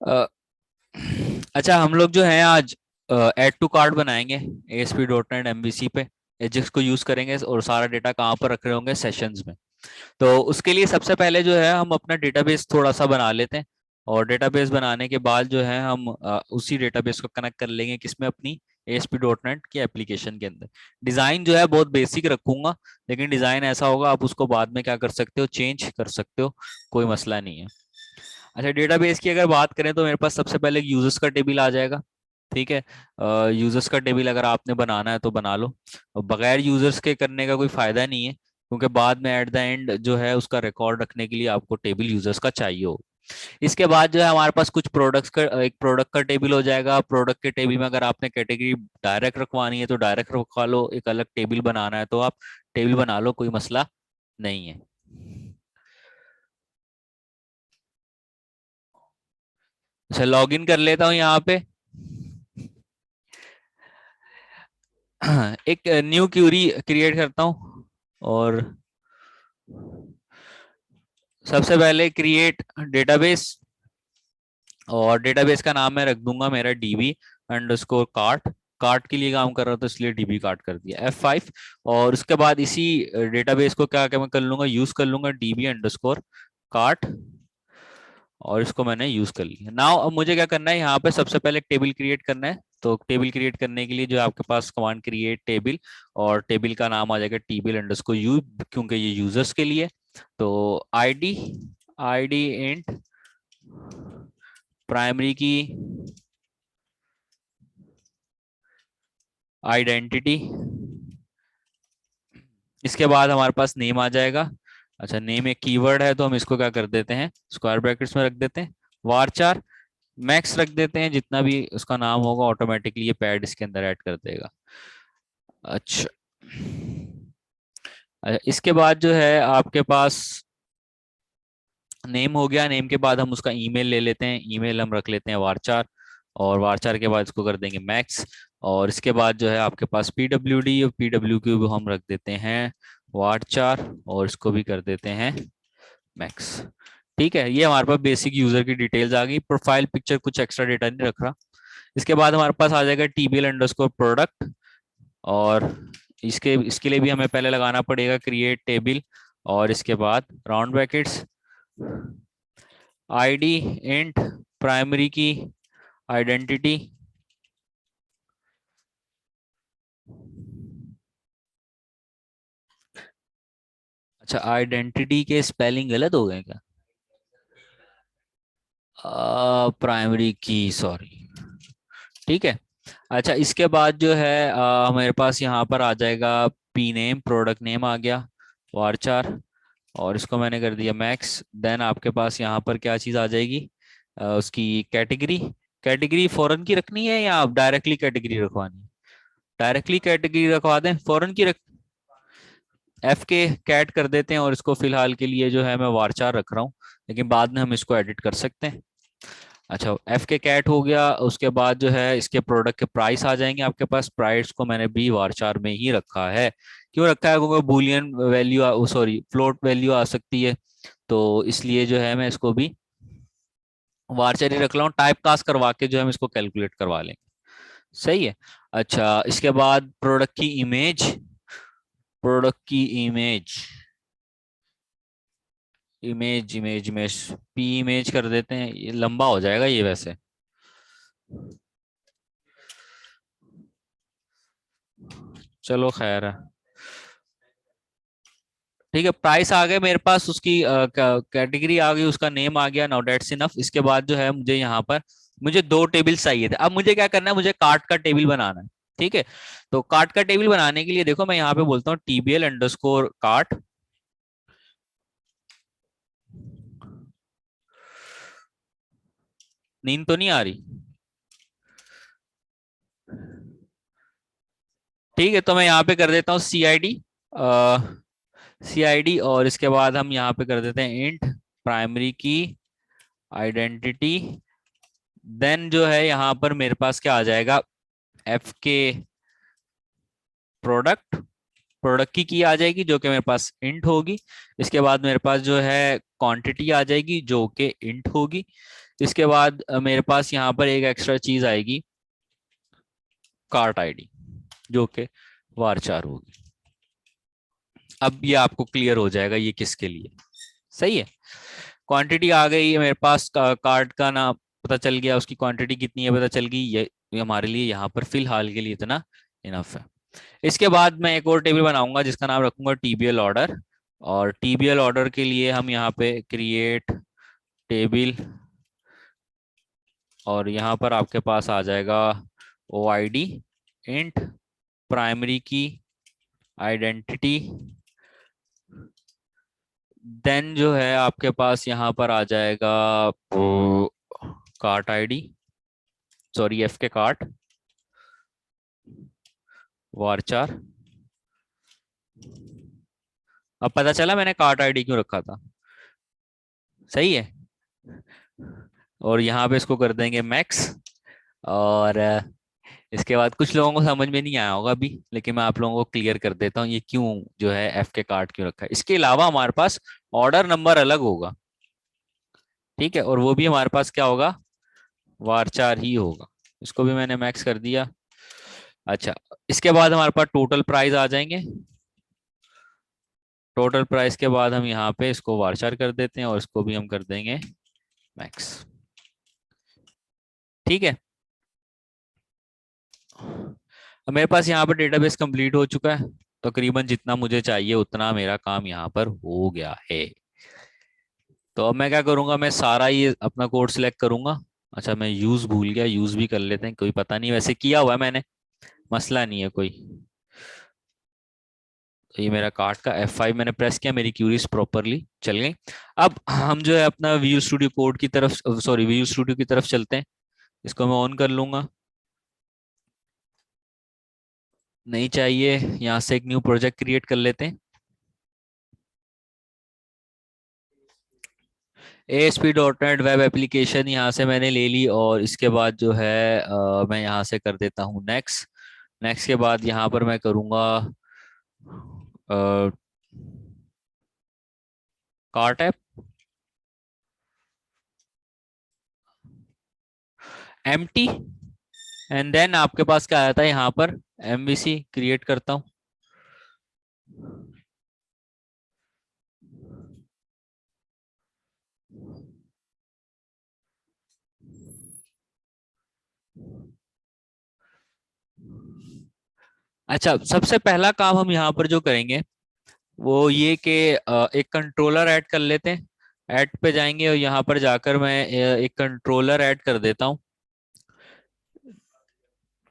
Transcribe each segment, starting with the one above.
अ, अच्छा, हम लोग जो है आज ऐड टू कार्ट बनाएंगे ASP.NET MVC पे। एजेक्स को यूज करेंगे और सारा डेटा कहाँ पर रख रहे होंगे, सेशंस में। तो उसके लिए सबसे पहले जो है हम अपना डेटाबेस थोड़ा सा बना लेते हैं। और डेटाबेस बनाने के बाद जो है हम उसी डेटाबेस को कनेक्ट कर लेंगे किसमें, अपनी ASP.NET की एप्लीकेशन के अंदर। डिजाइन जो है बहुत बेसिक रखूंगा, लेकिन डिजाइन ऐसा होगा आप उसको बाद में क्या कर सकते हो, चेंज कर सकते हो, कोई मसला नहीं है। अच्छा, डेटाबेस की अगर बात करें तो मेरे पास सबसे पहले यूजर्स का टेबल आ जाएगा। ठीक है। यूजर्स का टेबल अगर आपने बनाना है तो बना लो। और बगैर यूजर्स के करने का कोई फायदा नहीं है, क्योंकि बाद में एट द एंड जो है उसका रिकॉर्ड रखने के लिए आपको टेबल यूजर्स का चाहिए हो। इसके बाद जो है हमारे पास कुछ प्रोडक्ट्स का एक प्रोडक्ट का टेबल हो जाएगा। प्रोडक्ट के टेबल में अगर आपने कैटेगरी डायरेक्ट रखवानी है तो डायरेक्ट रखवा लो, एक अलग टेबल बनाना है तो आप टेबल बना लो, कोई मसला नहीं है। अच्छा, लॉग इन कर लेता हूँ यहाँ पे। एक न्यू क्यूरी क्रिएट करता हूँ। और सबसे पहले क्रिएट डेटाबेस। और डेटाबेस का नाम मैं रख दूंगा मेरा DB_कार्ट। कार्ट के लिए काम कर रहा था इसलिए DB कार्ट कर दिया F5। और उसके बाद इसी डेटाबेस को क्या क्या मैं कर लूंगा, यूज कर लूंगा DB_कार्ट। और इसको मैंने यूज कर लिया। नाउ अब मुझे क्या करना है, यहाँ पे सबसे पहले एक टेबल क्रिएट करना है। तो टेबल क्रिएट करने के लिए जो आपके पास कमांड क्रिएट टेबल, और टेबल का नाम आ जाएगा TBL_U, क्योंकि ये यूजर्स के लिए। तो आईडी आईडी इंट प्राइमरी की आइडेंटिटी। इसके बाद हमारे पास नेम आ जाएगा। अच्छा, नेम एक कीवर्ड है तो हम इसको क्या कर देते हैं, स्क्वायर ब्रैकेट्स में रख देते हैं। वार4 मैक्स रख देते हैं, जितना भी उसका नाम होगा ऑटोमेटिकली ये पैड इसके अंदर ऐड कर देगा। अच्छा। अच्छा, इसके बाद जो है आपके पास नेम हो गया। नेम के बाद हम उसका ईमेल ले लेते हैं। ईमेल हम रख लेते हैं वार4। और वार4 के बाद इसको कर देंगे मैक्स। और इसके बाद जो है आपके पास PWD, और PWQ भी हम रख देते हैं वार4, और इसको भी कर देते हैं मैक्स। ठीक है, ये हमारे पास बेसिक यूजर की डिटेल्स आ गई। प्रोफाइल पिक्चर कुछ एक्स्ट्रा डेटा नहीं रख रहा। इसके बाद हमारे पास आ जाएगा TBL_प्रोडक्ट। और इसके इसके लिए भी हमें पहले लगाना पड़ेगा क्रिएट टेबल। और इसके बाद round brackets ID int primary की आइडेंटिटी। अच्छा, आइडेंटिटी के स्पेलिंग गलत हो गए क्या? प्राइमरी की, सॉरी। ठीक है। अच्छा, इसके बाद जो है हमारे पास यहाँ पर आ जाएगा पी नेम, प्रोडक्ट नेम आ गया वार4। और इसको मैंने कर दिया मैक्स। देन आपके पास यहाँ पर क्या चीज़ आ जाएगी, उसकी कैटेगरी। कैटेगरी फॉरेन की रखनी है या आप डायरेक्टली कैटेगरी रखवानी है? डायरेक्टली कैटेगरी रखवा दें, फॉरेन की रख। एफ के कैट कर देते हैं, और इसको फिलहाल के लिए जो है मैं वार4 रख रहा हूँ, लेकिन बाद में हम इसको एडिट कर सकते हैं। अच्छा, एफ के कैट हो गया। उसके बाद जो है इसके प्रोडक्ट के प्राइस आ जाएंगे आपके पास। प्राइस को मैंने भी वार4 में ही रखा है। क्यों रखा है, क्योंकि boolean value, sorry float value आ सकती है, तो इसलिए जो है मैं इसको भी वार4 ही रख रहा हूँ। टाइप कास्ट करवा के जो है हम इसको कैलकुलेट करवा लेंगे। सही है। अच्छा, इसके बाद प्रोडक्ट की इमेज इमेज पी इमेज कर देते हैं। ये लंबा हो जाएगा ये वैसे। चलो खैर है। ठीक है, प्राइस आ गए मेरे पास, उसकी कैटेगरी आ गई, उसका नेम आ गया। Now that's enough. इसके बाद जो है मुझे यहाँ पर मुझे दो टेबल चाहिए थे। अब मुझे क्या करना है, मुझे कार्ट का टेबल बनाना है। ठीक है। तो कार्ट का टेबल बनाने के लिए देखो मैं यहाँ पे बोलता हूँ TBL_कार्ट। नींद तो नहीं आ रही? ठीक है, तो मैं यहाँ पे कर देता हूँ CID। और इसके बाद हम यहाँ पे कर देते हैं इंट प्राइमरी की आइडेंटिटी। देन जो है यहाँ पर मेरे पास क्या आ जाएगा, एफ के प्रोडक्ट। प्रोडक्ट की आ जाएगी जो कि मेरे पास इंट होगी। इसके बाद मेरे पास जो है क्वांटिटी आ जाएगी जो कि इंट होगी। इसके बाद मेरे पास यहाँ पर एक एक्स्ट्रा चीज आएगी, कार्ट आईडी, जो कि वारचार होगी। अब ये आपको क्लियर हो जाएगा ये किसके लिए। सही है, क्वांटिटी आ गई है मेरे पास, कार्ड का नाम पता चल गया, उसकी क्वांटिटी कितनी है पता चल गई, ये हमारे लिए यहाँ पर फिलहाल के लिए इतना इनफ है। इसके बाद मैं एक और टेबल बनाऊंगा जिसका नाम रखूंगा टीबीएल ऑर्डर। और टीबीएल ऑर्डर के लिए हम यहाँ पे क्रिएट टेबल, और यहाँ पर आपके पास आ जाएगा ओ आई डी इंट प्राइमरी की आइडेंटिटी, देन जो है आपके पास यहाँ पर आ जाएगा कार्ट आईडी, सॉरी एफ के कार्ट वारचार। अब पता चला मैंने कार्ट आईडी क्यों रखा था। सही है, और यहाँ पे इसको कर देंगे मैक्स। और इसके बाद कुछ लोगों को समझ में नहीं आया होगा अभी, लेकिन मैं आप लोगों को क्लियर कर देता हूँ ये क्यों जो है एफ के कार्ट क्यों रखा है। इसके अलावा हमारे पास ऑर्डर नंबर अलग होगा, ठीक है, और वो भी हमारे पास क्या होगा, वारचार ही होगा। इसको भी मैंने मैक्स कर दिया। अच्छा, इसके बाद हमारे पास टोटल प्राइस आ जाएंगे। टोटल प्राइस के बाद हम यहाँ पे इसको वारचार कर देते हैं और इसको भी हम कर देंगे मैक्स। ठीक है, अब मेरे पास यहाँ पर डेटाबेस कंप्लीट हो चुका है, तकरीबन जितना मुझे चाहिए उतना मेरा काम यहाँ पर हो गया है। तो अब मैं क्या करूंगा, मैं सारा ये अपना कोड सिलेक्ट करूंगा। अच्छा, मैं यूज भूल गया, यूज भी कर लेते हैं, कोई पता नहीं, वैसे किया हुआ है मैंने, मसला नहीं है कोई। तो ये मेरा कार्ट का F5 मैंने प्रेस किया, मेरी क्यूरीज प्रॉपरली चल गई। अब हम जो है अपना विजुअल स्टूडियो कोड की तरफ, सॉरी विजुअल स्टूडियो की तरफ चलते हैं। इसको मैं ऑन कर लूंगा, नहीं चाहिए, यहाँ से एक न्यू प्रोजेक्ट क्रिएट कर लेते हैं। ASP.NET वेब एप्लीकेशन यहाँ से मैंने ले ली, और इसके बाद जो है मैं यहाँ से कर देता हूँ नेक्स्ट। नेक्स्ट के बाद यहाँ पर मैं करूँगा cart app empty, and then आपके पास क्या आता है यहाँ पर MVC क्रिएट करता हूँ। अच्छा, सबसे पहला काम हम यहाँ पर जो करेंगे वो ये कि एक कंट्रोलर ऐड कर लेते हैं। ऐड पे जाएंगे और यहाँ पर जाकर मैं एक कंट्रोलर ऐड कर देता हूँ।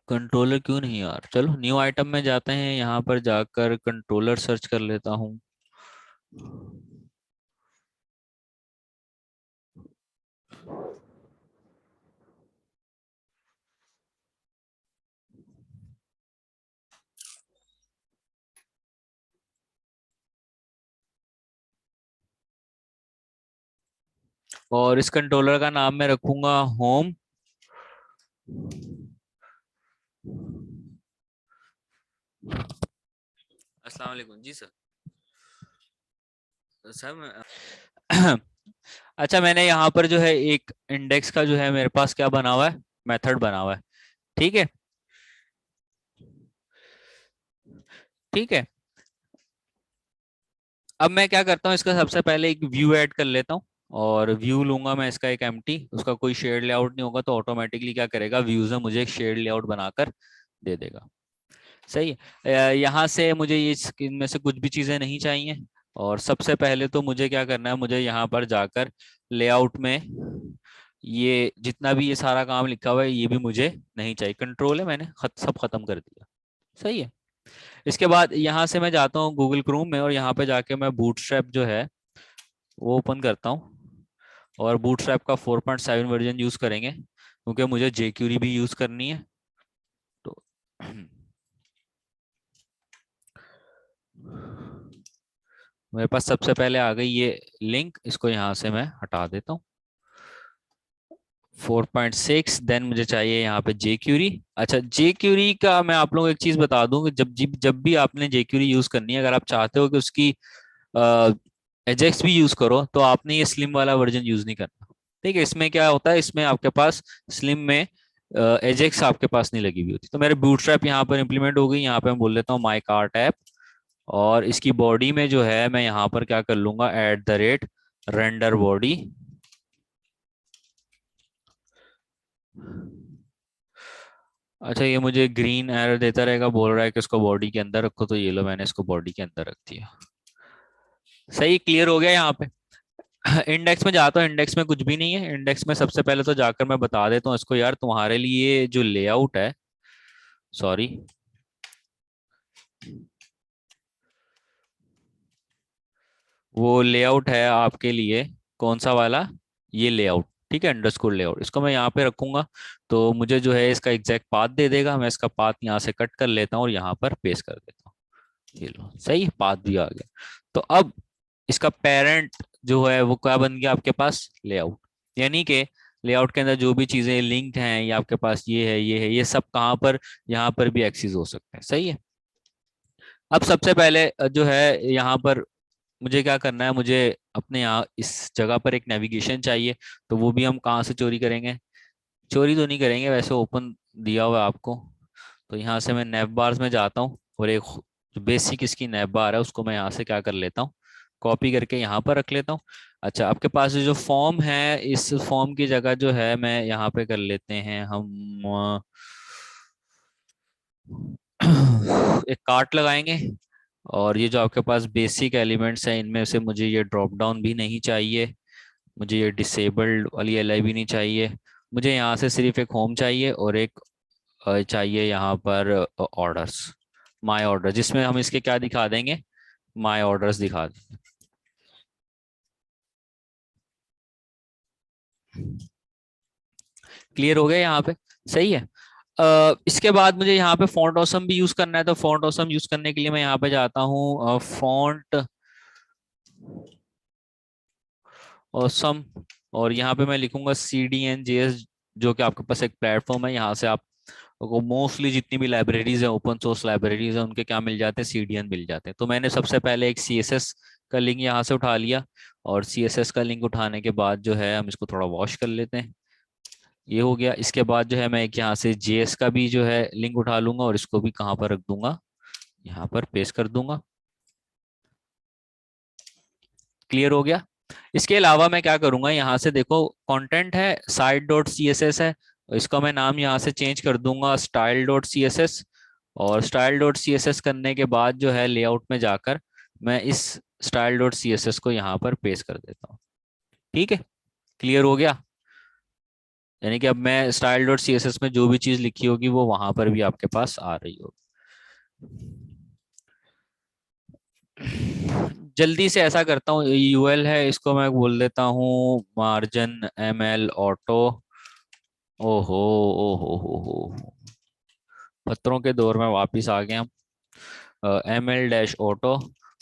कंट्रोलर क्यों नहीं यार, चलो न्यू आइटम में जाते हैं, यहाँ पर जाकर कंट्रोलर सर्च कर लेता हूँ। और इस कंट्रोलर का नाम मैं रखूंगा होम। अस्सलाम वालेकुम जी सर। सर अच्छा, मैंने यहाँ पर जो है एक इंडेक्स का जो है मेरे पास क्या बना हुआ है, मेथड बना हुआ है। ठीक है, ठीक है। अब मैं क्या करता हूँ, इसका सबसे पहले एक व्यू ऐड कर लेता हूँ, और व्यू लूंगा मैं इसका एक एम्प्टी, उसका कोई शेड लेआउट नहीं होगा, तो ऑटोमेटिकली क्या करेगा, व्यूज में मुझे एक शेड लेआउट बनाकर दे देगा। सही है, यहाँ से मुझे ये इनमें से कुछ भी चीजें नहीं चाहिए। और सबसे पहले तो मुझे क्या करना है, मुझे यहाँ पर जाकर लेआउट में ये जितना भी ये सारा काम लिखा हुआ है ये भी मुझे नहीं चाहिए, कंट्रोल है, मैंने सब खत्म कर दिया। सही है, इसके बाद यहाँ से मैं जाता हूँ गूगल क्रोम में, और यहाँ पे जाके मैं बूटस्ट्रैप जो है वो ओपन करता हूँ। और बूटस्ट्रैप का 4.7 वर्जन यूज करेंगे, क्योंकि मुझे jQuery भी यूज करनी है। तो मेरे पास सबसे पहले आ गई ये लिंक, इसको यहाँ से मैं हटा देता हूँ। 4.6, देन मुझे चाहिए यहाँ पे jQuery। अच्छा, jQuery का मैं आप लोगों को एक चीज बता दूं कि जब भी आपने jQuery यूज करनी है, अगर आप चाहते हो कि उसकी एजेक्स भी यूज करो, तो आपने ये स्लिम वाला वर्जन यूज नहीं करना। ठीक है, इसमें क्या होता है, इसमें आपके पास स्लिम में एजेक्स आपके पास नहीं लगी हुई होती। तो मेरे बूटस्ट्रैप यहाँ पर इंप्लीमेंट हो गई। यहाँ पे मैं बोल देता हूँ माई कार्ट ऐप, और इसकी बॉडी में जो है मैं यहाँ पर क्या कर लूंगा, at the rate render body. अच्छा, ये मुझे ग्रीन एरर देता रहेगा, बोल रहा है कि इसको बॉडी के अंदर रखो, तो ये लो मैंने इसको बॉडी के अंदर रख दिया। सही, क्लियर हो गया यहाँ पे। इंडेक्स में जाता हूँ, इंडेक्स में कुछ भी नहीं है। इंडेक्स में सबसे पहले तो जाकर मैं बता देता हूँ इसको, यार तुम्हारे लिए जो लेआउट है, सॉरी, वो लेआउट है आपके लिए कौन सा वाला, ये लेआउट, ठीक है, अंडरस्कोर लेआउट, इसको मैं यहाँ पे रखूंगा। तो मुझे जो है इसका एग्जैक्ट पाथ दे देगा। मैं इसका पाथ यहाँ से कट कर लेता हूँ और यहाँ पर पेस्ट कर देता हूँ। ये लो, सही, पाथ भी आ गया। तो अब इसका पेरेंट जो है वो क्या बन गया आपके पास, लेआउट। यानी कि लेआउट के अंदर जो भी चीजें लिंक्ड हैं, ये आपके पास ये है, ये है, ये सब कहाँ पर, यहाँ पर भी एक्सेस हो सकते हैं। सही है। अब सबसे पहले जो है यहाँ पर मुझे क्या करना है, मुझे अपने यहाँ इस जगह पर एक नेविगेशन चाहिए। तो वो भी हम कहाँ से चोरी करेंगे, चोरी तो नहीं करेंगे, वैसे ओपन दिया हुआ है आपको। तो यहाँ से मैं नेव बार्स में जाता हूँ, और एक जो बेसिक इसकी नेव बार है उसको मैं यहाँ से क्या कर लेता हूँ, कॉपी करके यहाँ पर रख लेता हूँ। अच्छा, आपके पास जो फॉर्म है, इस फॉर्म की जगह जो है मैं यहाँ पे कर लेते हैं हम एक कार्ट लगाएंगे। और ये जो आपके पास बेसिक एलिमेंट्स हैं, इनमें से मुझे ये ड्रॉप डाउन भी नहीं चाहिए, मुझे ये डिसेबल्ड वाली एलआई भी नहीं चाहिए। मुझे यहाँ से सिर्फ एक होम चाहिए और एक चाहिए यहाँ पर ऑर्डर्स, माय ऑर्डर, जिसमें हम इसके क्या दिखा देंगे, माय ऑर्डर्स दिखा देंगे। क्लियर हो गया यहाँ पे, सही है। इसके बाद मुझे यहाँ पे फॉन्ट ऑसम भी यूज करना है। तो फॉन्ट ऑसम यूज करने के लिए मैं यहाँ पे जाता हूँ फॉन्ट ऑसम, और यहाँ पे मैं लिखूंगा CDN JS, जो कि आपके पास एक प्लेटफॉर्म है। यहाँ से आप को मोस्टली जितनी भी लाइब्रेरीज है, ओपन सोर्स लाइब्रेरीज है, उनके क्या मिल जाते हैं, CDN मिल जाते हैं। तो मैंने सबसे पहले एक CSS का लिंक यहाँ से उठा लिया, और CSS का लिंक उठाने के बाद जो है हम इसको थोड़ा वॉश कर लेते हैं। ये हो गया। इसके बाद जो है मैं एक यहाँ से JS का भी जो है लिंक उठा लूंगा, और इसको भी कहाँ पर रख दूंगा, यहाँ पर पेस्ट कर दूंगा। क्लियर हो गया। इसके अलावा मैं क्या करूंगा, यहाँ से देखो कंटेंट है site.css है, इसका मैं नाम यहाँ से चेंज कर दूंगा style.css। और style.css करने के बाद जो है लेआउट में जाकर मैं इस style.css को यहाँ पर पेस्ट कर देता हूँ। ठीक है, क्लियर हो गया। यानी कि अब मैं style.css में जो भी चीज लिखी होगी वो वहां पर भी आपके पास आ रही होगी। जल्दी से ऐसा करता हूँ, UL है, इसको मैं बोल देता हूँ मार्जिन ML ऑटो। ओहो, ओहो हो, पत्थरों के दौर में वापस आ गए हम। ML-ऑटो,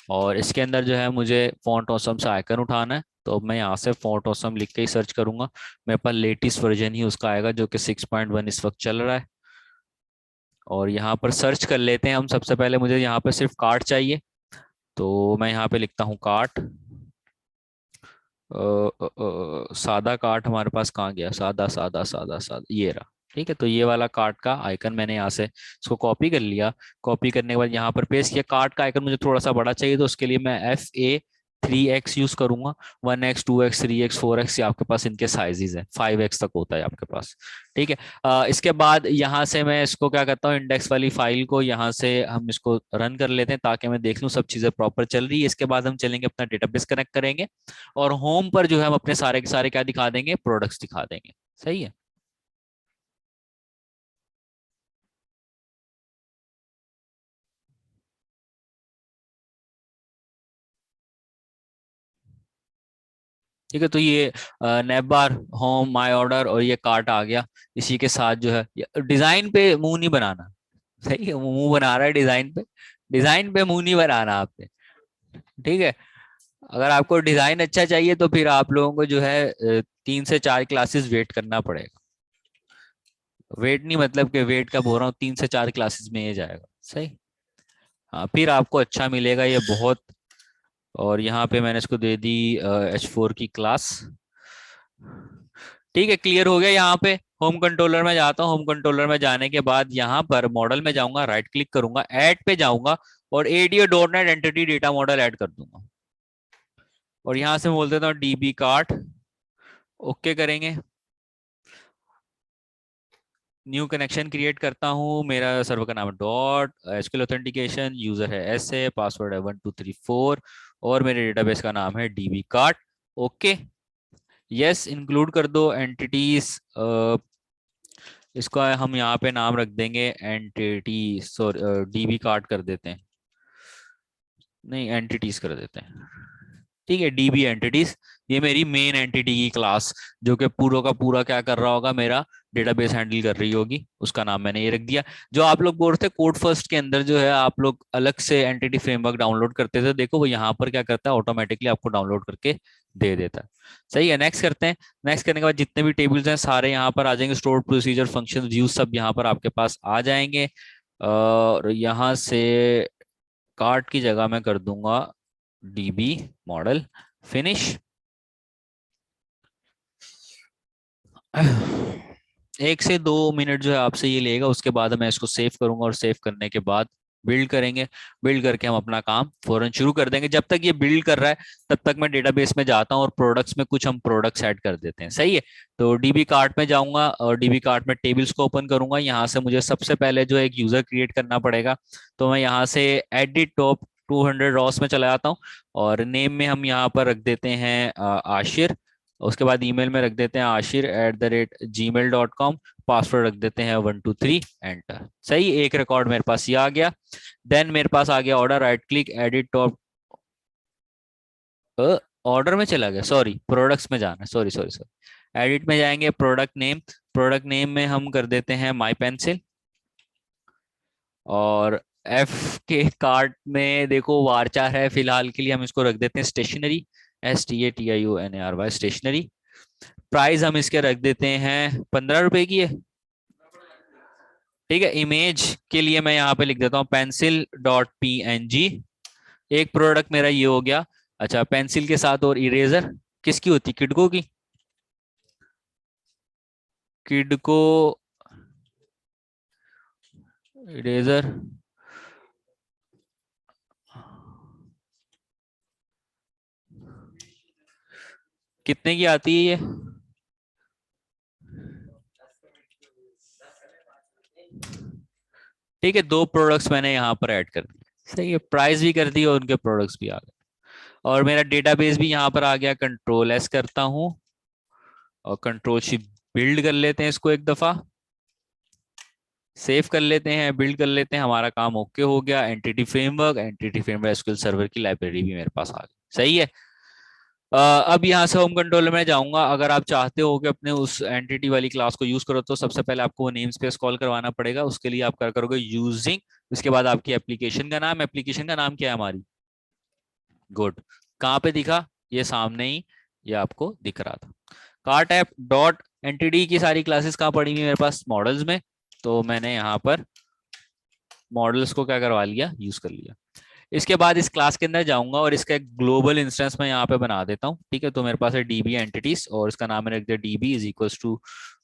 और इसके अंदर जो है मुझे फॉन्ट ऑसम से आइकन उठाना है। तो अब मैं यहाँ से फॉन्ट ऑसम लिख के ही सर्च करूंगा, मेरे पास लेटेस्ट वर्जन ही उसका आएगा जो कि 6.1 इस वक्त चल रहा है। और यहाँ पर सर्च कर लेते हैं हम। सबसे पहले मुझे यहाँ पर सिर्फ कार्ट चाहिए, तो मैं यहाँ पे लिखता हूँ कार्ट। सादा कार्ट हमारे पास कहाँ गया, सादा सादा सादा सादा, ये रहा। ठीक है, तो ये वाला कार्ट का आइकन मैंने यहाँ से इसको कॉपी कर लिया। कॉपी करने के बाद यहाँ पर पेस्ट किया। कार्ट का आइकन मुझे थोड़ा सा बड़ा चाहिए, तो उसके लिए मैं FA3X यूज करूंगा। 1X 2X 3X 4X, ये आपके पास इनके साइजेस है, 5X तक होता है आपके पास। ठीक है। इसके बाद यहाँ से मैं इसको क्या करता हूँ, इंडेक्स वाली फाइल को यहाँ से हम इसको रन कर लेते हैं, ताकि मैं देख लूँ सब चीजें प्रॉपर चल रही है। इसके बाद हम चलेंगे अपना डेटाबेस कनेक्ट करेंगे, और होम पर जो है हम अपने सारे के सारे क्या दिखा देंगे, प्रोडक्ट्स दिखा देंगे। सही है। ठीक है, तो ये nap bar, home, my order और ये कार्ट आ गया। इसी के साथ जो है डिजाइन पे मुंह नहीं बनाना। सही है, मुंह बना रहा है डिजाइन पे, डिजाइन पे मुंह नहीं बनाना आपने। ठीक है। अगर आपको डिजाइन अच्छा चाहिए तो फिर आप लोगों को जो है 3 से 4 क्लासेस वेट करना पड़ेगा। वेट नहीं मतलब कि वेट का बोल रहा हूँ, 3 से 4 क्लासेस में ये जाएगा। सही। हाँ, फिर आपको अच्छा मिलेगा ये बहुत। और यहाँ पे मैंने इसको दे दी H4 की क्लास। ठीक है, क्लियर हो गया। यहाँ पे होम कंट्रोलर में जाता हूँ, होम कंट्रोलर में जाने के बाद यहाँ पर मॉडल में जाऊंगा, राइट क्लिक करूंगा, ऐड पे जाऊंगा और ADO dot net entity data model add कर दूंगा। और यहाँ से मैं बोल देता हूँ डीबी कार्ट, ओके करेंगे। न्यू कनेक्शन क्रिएट करता हूँ, मेरा सर्वर का नाम है डॉट एसक्यूएल ऑथेंटिकेशन, यूजर है एस ए, पासवर्ड है 1234 और मेरे डेटाबेस का नाम है dB cart. Okay, yes include कर दो एंटिटीज। इसका हम यहाँ पे नाम रख देंगे एंटिटी, सॉरी डीबी कार्ट कर देते हैं, नहीं एंटिटीज कर देते हैं। ठीक है, डीबी एंटिटीज, ये मेरी मेन एंटिटी की क्लास जो कि पूरा का पूरा क्या कर रहा होगा, मेरा डेटाबेस हैंडल कर रही होगी, उसका नाम मैंने ये रख दिया। जो आप लोग बोल रहे थे कोड फर्स्ट के अंदर जो है आप लोग अलग से एंटिटी फ्रेमवर्क डाउनलोड करते थे, देखो वो यहाँ पर क्या करता है, ऑटोमेटिकली आपको डाउनलोड करके दे देता है। सही है, नेक्स्ट करते हैं। नेक्स्ट करने के बाद जितने भी टेबल्स हैं सारे यहाँ पर आ जाएंगे, स्टोर प्रोसीजर फंक्शन व्यूज सब यहाँ पर आपके पास आ जाएंगे। और यहाँ से कार्ट की जगह मैं कर दूंगा डीबी मॉडल, फिनिश। 1 से 2 मिनट जो है आपसे ये लेगा, उसके बाद मैं इसको सेव करूंगा और सेव करने के बाद बिल्ड करेंगे। बिल्ड करके हम अपना काम फौरन शुरू कर देंगे। जब तक ये बिल्ड कर रहा है तब तक मैं डेटाबेस में जाता हूँ और प्रोडक्ट्स में कुछ हम प्रोडक्ट्स ऐड कर देते हैं। सही है, तो डीबी कार्ट में जाऊंगा और डीबी कार्ट में टेबल्स को ओपन करूंगा। यहाँ से मुझे सबसे पहले जो एक यूजर क्रिएट करना पड़ेगा, तो मैं यहाँ से एडिट टॉप 200 रॉस में चला जाता हूँ और नेम में हम यहाँ पर रख देते हैं आशिर। उसके बाद ईमेल में रख देते हैं ashir@gmail.com, पासवर्ड रख देते हैं 123, एंटर। सही, एक रिकॉर्ड मेरे पास ये आ गया। देन मेरे पास आ गया order, right click edit top, order में चला गया, सॉरी प्रोडक्ट्स में जाना है, सॉरी सॉरी सॉरी। एडिट में जाएंगे, प्रोडक्ट नेम, प्रोडक्ट नेम में हम कर देते हैं माई पेंसिल। और एफ के कार्ट में देखो वारचार है, फिलहाल के लिए हम इसको रख देते हैं स्टेशनरी, STATIONARY स्टेशनरी। प्राइस हम इसके रख देते हैं 15 रुपए की है। ठीक है, इमेज के लिए मैं यहाँ पे लिख देता हूँ pencil.png। एक प्रोडक्ट मेरा ये हो गया। अच्छा, पेंसिल के साथ और इरेजर किसकी होती, किडको की, किडको इरेजर। कितने की आती है ये, ठीक है, 2 प्रोडक्ट्स मैंने यहाँ पर ऐड कर दिए। सही है, प्राइस भी कर दी और उनके प्रोडक्ट्स भी आ गए और मेरा डेटाबेस भी यहाँ पर आ गया। कंट्रोल एस करता हूँ और कंट्रोल शिफ्ट बिल्ड कर लेते हैं इसको एक दफा, सेव कर लेते हैं, बिल्ड कर लेते हैं, हमारा काम ओके हो गया। एंटिटी फ्रेमवर्क एसक्यूएल सर्वर की लाइब्रेरी भी मेरे पास आ गई। सही है। अब यहाँ से होम कंट्रोलर में जाऊंगा। अगर आप चाहते हो कि अपने उस एंटिटी वाली क्लास को यूज करो तो सबसे पहले आपको वो नेम स्पेस कॉल करवाना पड़ेगा। उसके लिए आप क्या करोगे, यूजिंग, उसके बाद आपकी एप्लीकेशन का नाम, एप्लीकेशन का नाम क्या है हमारी, गुड। कहाँ पे दिखा, ये सामने ही, ये आपको दिख रहा था। कार्ट ऐप डॉट एंटिटी की सारी क्लासेस कहाँ पड़ी हुई मेरे पास, मॉडल्स में, तो मैंने यहाँ पर मॉडल्स को क्या करवा लिया, यूज कर लिया। इसके बाद इस क्लास के अंदर जाऊंगा और इसका एक ग्लोबल इंस्टेंस मैं यहाँ पे बना देता हूँ। ठीक है, तो मेरे पास है डीबी एंटिटीज और इसका नाम मैंने रख दिया DB is equals to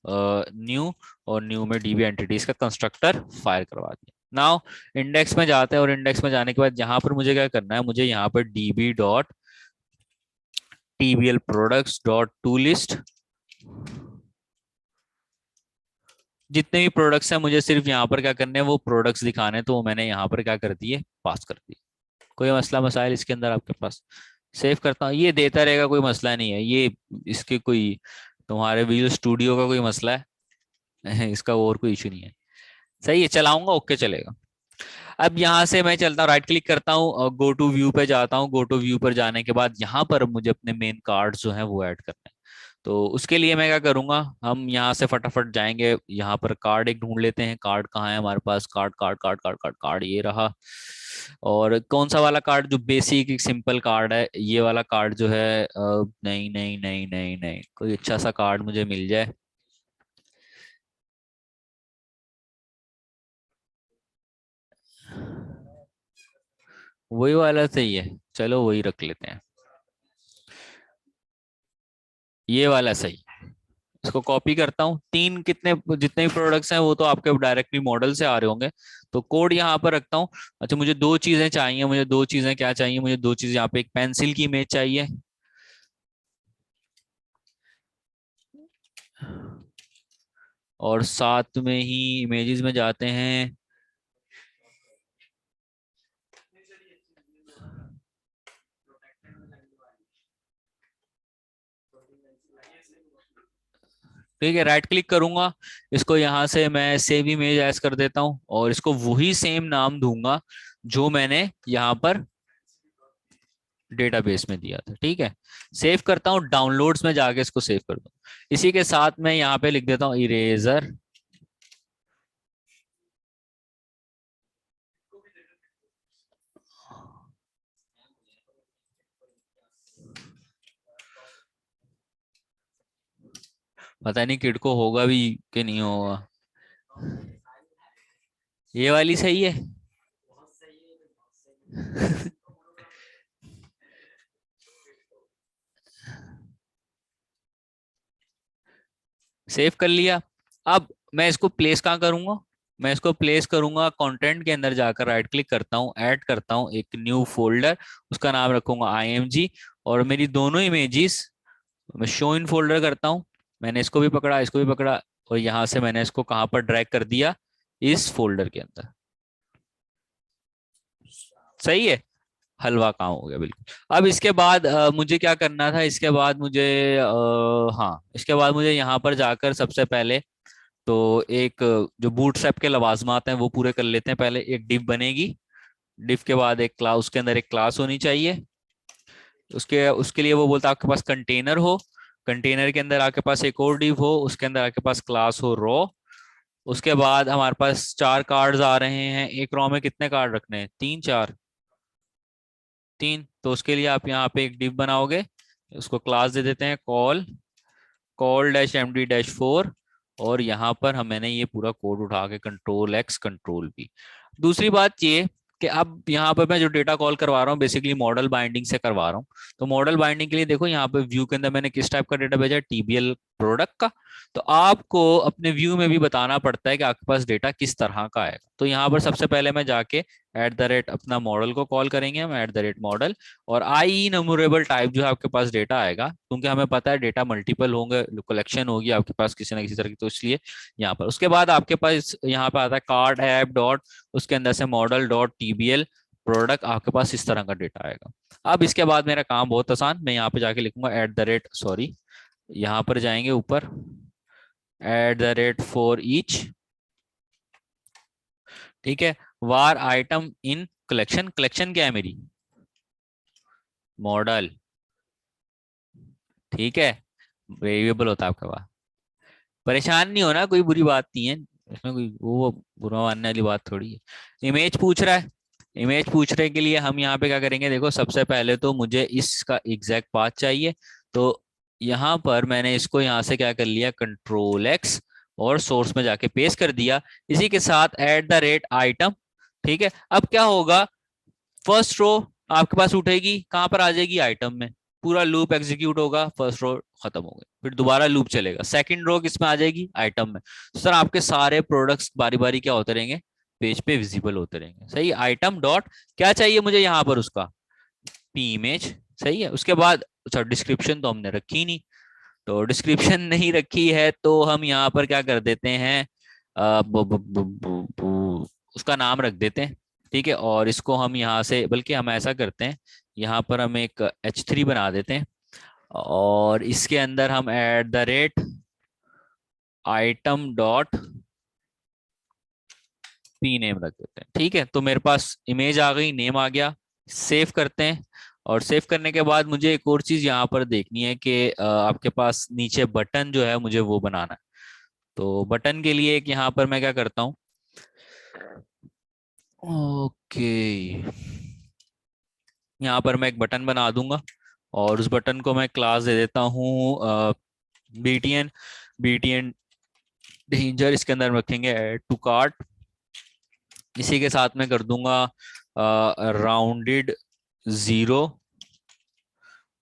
new, और न्यू में डीबी एंटिटीज का कंस्ट्रक्टर फायर करवा दिया। नाउ इंडेक्स में जाते हैं और इंडेक्स में जाने के बाद यहाँ पर मुझे क्या करना है, मुझे यहाँ पर DB dot TBL products dot to list, जितने भी प्रोडक्ट्स हैं मुझे सिर्फ यहाँ पर क्या करने हैं, वो प्रोडक्ट्स दिखाने, तो वो मैंने यहाँ पर क्या कर दिए, पास कर दिए। कोई मसला मसाइल इसके अंदर आपके पास, सेव करता हूँ, ये देता रहेगा, कोई मसला नहीं है ये। इसके कोई तुम्हारे विजुअल स्टूडियो का कोई मसला है इसका और कोई इशू नहीं है। सही है, चलाऊंगा ओके चलेगा। अब यहाँ से मैं चलता हूँ, राइट क्लिक करता हूँ और गो टू व्यू पे जाता हूँ। गो टू व्यू पर जाने के बाद यहाँ पर मुझे अपने मेन कार्ड जो है वो ऐड करने हैं। तो उसके लिए मैं क्या करूंगा, हम यहाँ से फटाफट जाएंगे, यहाँ पर कार्ड एक ढूंढ लेते हैं। कार्ड कहाँ है हमारे पास, card card card card card card ये रहा। और कौन सा वाला कार्ड, जो बेसिक सिंपल कार्ड है, ये वाला कार्ड जो है नहीं नहीं नहीं नहीं नहीं, कोई अच्छा सा कार्ड मुझे मिल जाए। वही वाला सही है, चलो वही रख लेते हैं, ये वाला सही। इसको कॉपी करता हूँ, तीन कितने जितने भी प्रोडक्ट्स हैं वो तो आपके डायरेक्टली मॉडल से आ रहे होंगे, तो कोड यहाँ पर रखता हूँ। अच्छा मुझे दो चीजें चाहिए, मुझे दो चीजें क्या चाहिए, मुझे दो चीजें, यहाँ पे एक पेंसिल की इमेज चाहिए, और साथ में ही इमेजेस में जाते हैं। ठीक है, राइट क्लिक करूंगा, इसको यहाँ से मैं सेव इमेज एज कर देता हूँ, और इसको वही सेम नाम दूंगा जो मैंने यहाँ पर डेटाबेस में दिया था। ठीक है, सेव करता हूँ, डाउनलोड्स में जाके इसको सेव कर दूँ। इसी के साथ मैं यहाँ पे लिख देता हूँ इरेजर। पता नहीं किड को होगा भी कि नहीं होगा। ये वाली सही है। सेव कर लिया। अब मैं इसको प्लेस कहाँ करूंगा, मैं इसको प्लेस करूंगा कंटेंट के अंदर जाकर, राइट क्लिक करता हूँ, ऐड करता हूँ एक न्यू फोल्डर, उसका नाम रखूंगा IMG, और मेरी दोनों इमेजेस मैं शो इन फोल्डर करता हूँ। मैंने इसको भी पकड़ा, इसको भी पकड़ा, और यहाँ से मैंने इसको कहाँ पर ड्रैग कर दिया, इस फोल्डर के अंदर। सही है, हलवा काम हो गया बिल्कुल। अब इसके बाद मुझे क्या करना था, इसके बाद मुझे हाँ, इसके बाद मुझे यहाँ पर जाकर सबसे पहले तो एक जो बूटस्ट्रैप के लवाजमात हैं वो पूरे कर लेते हैं। पहले एक डिव बनेगी, डिव के बाद एक क्लास, उसके अंदर एक क्लास होनी चाहिए। उसके उसके लिए वो बोलता है आपके पास कंटेनर हो, कंटेनर के अंदर आपके पास एक और डिव हो, उसके अंदर आपके पास क्लास हो रो। उसके बाद हमारे पास चार कार्ड्स आ रहे हैं, एक रो में कितने कार्ड रखने हैं, तीन चार, तीन। तो उसके लिए आप यहाँ पे एक डिव बनाओगे, उसको क्लास दे देते हैं call, call dash MD dash 4, और यहाँ पर हम मैंने ये पूरा कोड उठा के Ctrl+Ctrl+V। दूसरी बात ये कि अब यहाँ पर मैं जो डेटा कॉल करवा रहा हूँ बेसिकली मॉडल बाइंडिंग से करवा रहा हूँ। तो मॉडल बाइंडिंग के लिए देखो यहाँ पे व्यू के अंदर मैंने किस टाइप का डेटा भेजा है, TBL प्रोडक्ट का। तो आपको अपने व्यू में भी बताना पड़ता है कि आपके पास डेटा किस तरह का आएगा। तो यहाँ पर सबसे पहले मैं जाके अपना मॉडल को कॉल करेंगे हम, @मॉडल, और आई नंबरेबल टाइप जो है आपके पास डेटा आएगा, क्योंकि हमें पता है डेटा मल्टीपल होंगे, कलेक्शन होगी आपके पास किसी ना किसी तरह की, तो इसलिए यहाँ पर। उसके बाद आपके पास यहाँ पे आता है कार्ड ऐप डॉट, उसके अंदर से model.tbl प्रोडक्ट, आपके पास इस तरह का डेटा आएगा। अब इसके बाद मेरा काम बहुत आसान, मैं यहाँ पे जाके लिखूंगा सॉरी, यहाँ पर जाएंगे ऊपर, @for each, ठीक है, वार आइटम इन कलेक्शन, कलेक्शन क्या है मेरी, मॉडल, ठीक है, वेरिएबल होता है आपके पास। परेशान नहीं होना, कोई बुरी बात नहीं है इसमें, कोई वो बुरा मानने वाली बात थोड़ी है। इमेज पूछ रहा है, इमेज पूछने के लिए हम यहाँ पे क्या करेंगे, देखो सबसे पहले तो मुझे इसका एग्जैक्ट पाथ चाहिए। तो यहाँ पर मैंने इसको यहाँ से क्या कर लिया, Ctrl+X, और सोर्स में जाके पेस्ट कर दिया, इसी के साथ @item। ठीक है, अब क्या होगा, फर्स्ट रो आपके पास उठेगी, कहां पर आ जाएगी, आइटम में। पूरा लूप एग्जीक्यूट होगा, फर्स्ट रो खत्म हो गई, फिर दोबारा लूप चलेगा, सेकंड रो किस में आ जाएगी, आइटम में। सर आपके सारे प्रोडक्ट्स बारी बारी क्या होते रहेंगे, पेज पे विजिबल होते रहेंगे। सही, आइटम डॉट क्या चाहिए मुझे यहाँ पर, उसका पी इमेज। सही है, उसके बाद अच्छा डिस्क्रिप्शन तो हमने रखी नहीं, तो डिस्क्रिप्शन नहीं रखी है तो हम यहाँ पर क्या कर देते हैं, उसका नाम रख देते हैं। ठीक है, और इसको हम यहाँ से, बल्कि हम ऐसा करते हैं, यहाँ पर हम एक H3 बना देते हैं, और इसके अंदर हम @item डॉट पी नेम रख देते हैं। ठीक है, तो मेरे पास इमेज आ गई, नेम आ गया, सेव करते हैं। और सेव करने के बाद मुझे एक और चीज यहाँ पर देखनी है कि आपके पास नीचे बटन जो है मुझे वो बनाना है। तो बटन के लिए एक यहाँ पर मैं क्या करता हूँ, ओके, यहाँ पर मैं एक बटन बना दूंगा, और उस बटन को मैं क्लास दे देता हूँ BTN, BTN डेंजर, इसके अंदर रखेंगे ऐड टू कार्ट। इसी के साथ में कर दूंगा राउंडेड 0,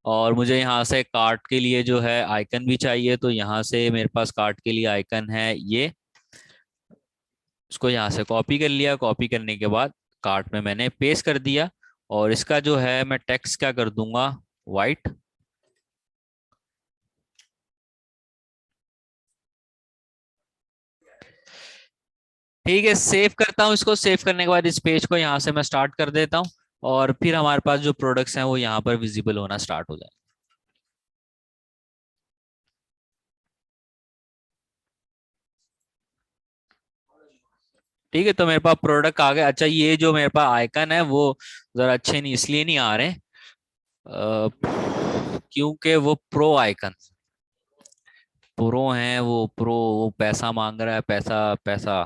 और मुझे यहाँ से कार्ट के लिए जो है आइकन भी चाहिए, तो यहाँ से मेरे पास कार्ट के लिए आइकन है ये। इसको यहाँ से कॉपी कर लिया, कॉपी करने के बाद कार्ट में मैंने पेस्ट कर दिया। और इसका जो है मैं टेक्स्ट क्या कर दूंगा, वाइट। ठीक है, सेव करता हूँ इसको। सेव करने के बाद इस पेज को यहाँ से मैं स्टार्ट कर देता हूँ, और फिर हमारे पास जो प्रोडक्ट्स हैं वो यहाँ पर विजिबल होना स्टार्ट हो जाए। ठीक है, तो मेरे पास प्रोडक्ट आ गया। अच्छा, ये जो मेरे पास आइकन है वो जरा अच्छे नहीं, इसलिए नहीं आ रहे क्योंकि वो प्रो आइकन, प्रो हैं वो, प्रो, वो पैसा मांग रहा है, पैसा पैसा।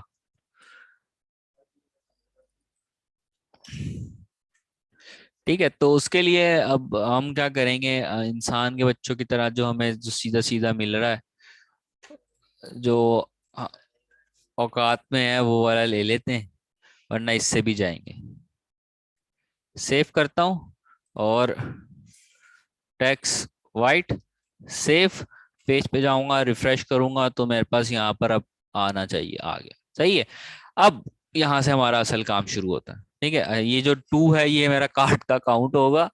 ठीक है, तो उसके लिए अब हम क्या करेंगे, इंसान के बच्चों की तरह जो हमें जो सीधा सीधा मिल रहा है, जो अ, औकात में है वो वाला ले लेते हैं, वरना इससे भी जाएंगे। सेव करता हूँ, और टेक्स्ट वाइट, सेव। पेज पे जाऊंगा, रिफ्रेश करूंगा, तो मेरे पास यहाँ पर अब आना चाहिए, आ गया। सही है। अब यहाँ से हमारा असल काम शुरू होता है। ठीक है, ये जो 2 है ये मेरा कार्ट का काउंट होगा।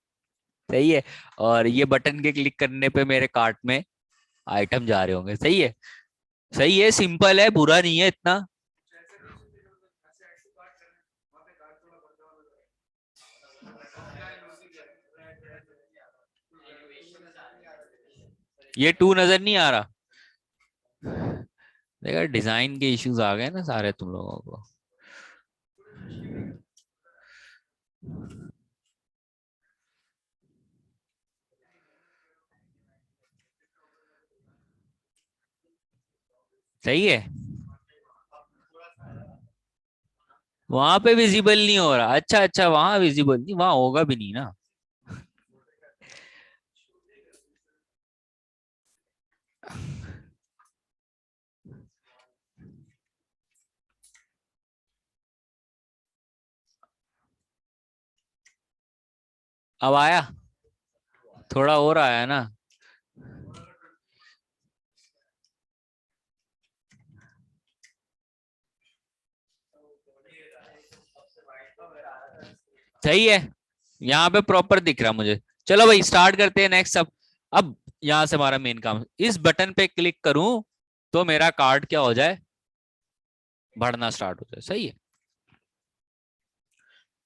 सही है। और ये बटन के क्लिक करने पे मेरे कार्ट में आइटम जा रहे होंगे। सही है। सही है, सिंपल है, बुरा नहीं है इतना। ये 2 नजर नहीं आ रहा। देखा, डिजाइन के इश्यूज आ गए ना सारे तुम लोगों को। सही है, वहां पे विजिबल नहीं हो रहा। अच्छा अच्छा, वहां विजिबल नहीं, वहां होगा भी नहीं ना। अब आया, थोड़ा और आया ना। सही है, यहाँ पे प्रॉपर दिख रहा मुझे। चलो भाई, स्टार्ट करते हैं नेक्स्ट। अब यहाँ से हमारा मेन काम, इस बटन पे क्लिक करूं तो मेरा कार्ड क्या हो जाए, बढ़ना स्टार्ट हो जाए। सही है।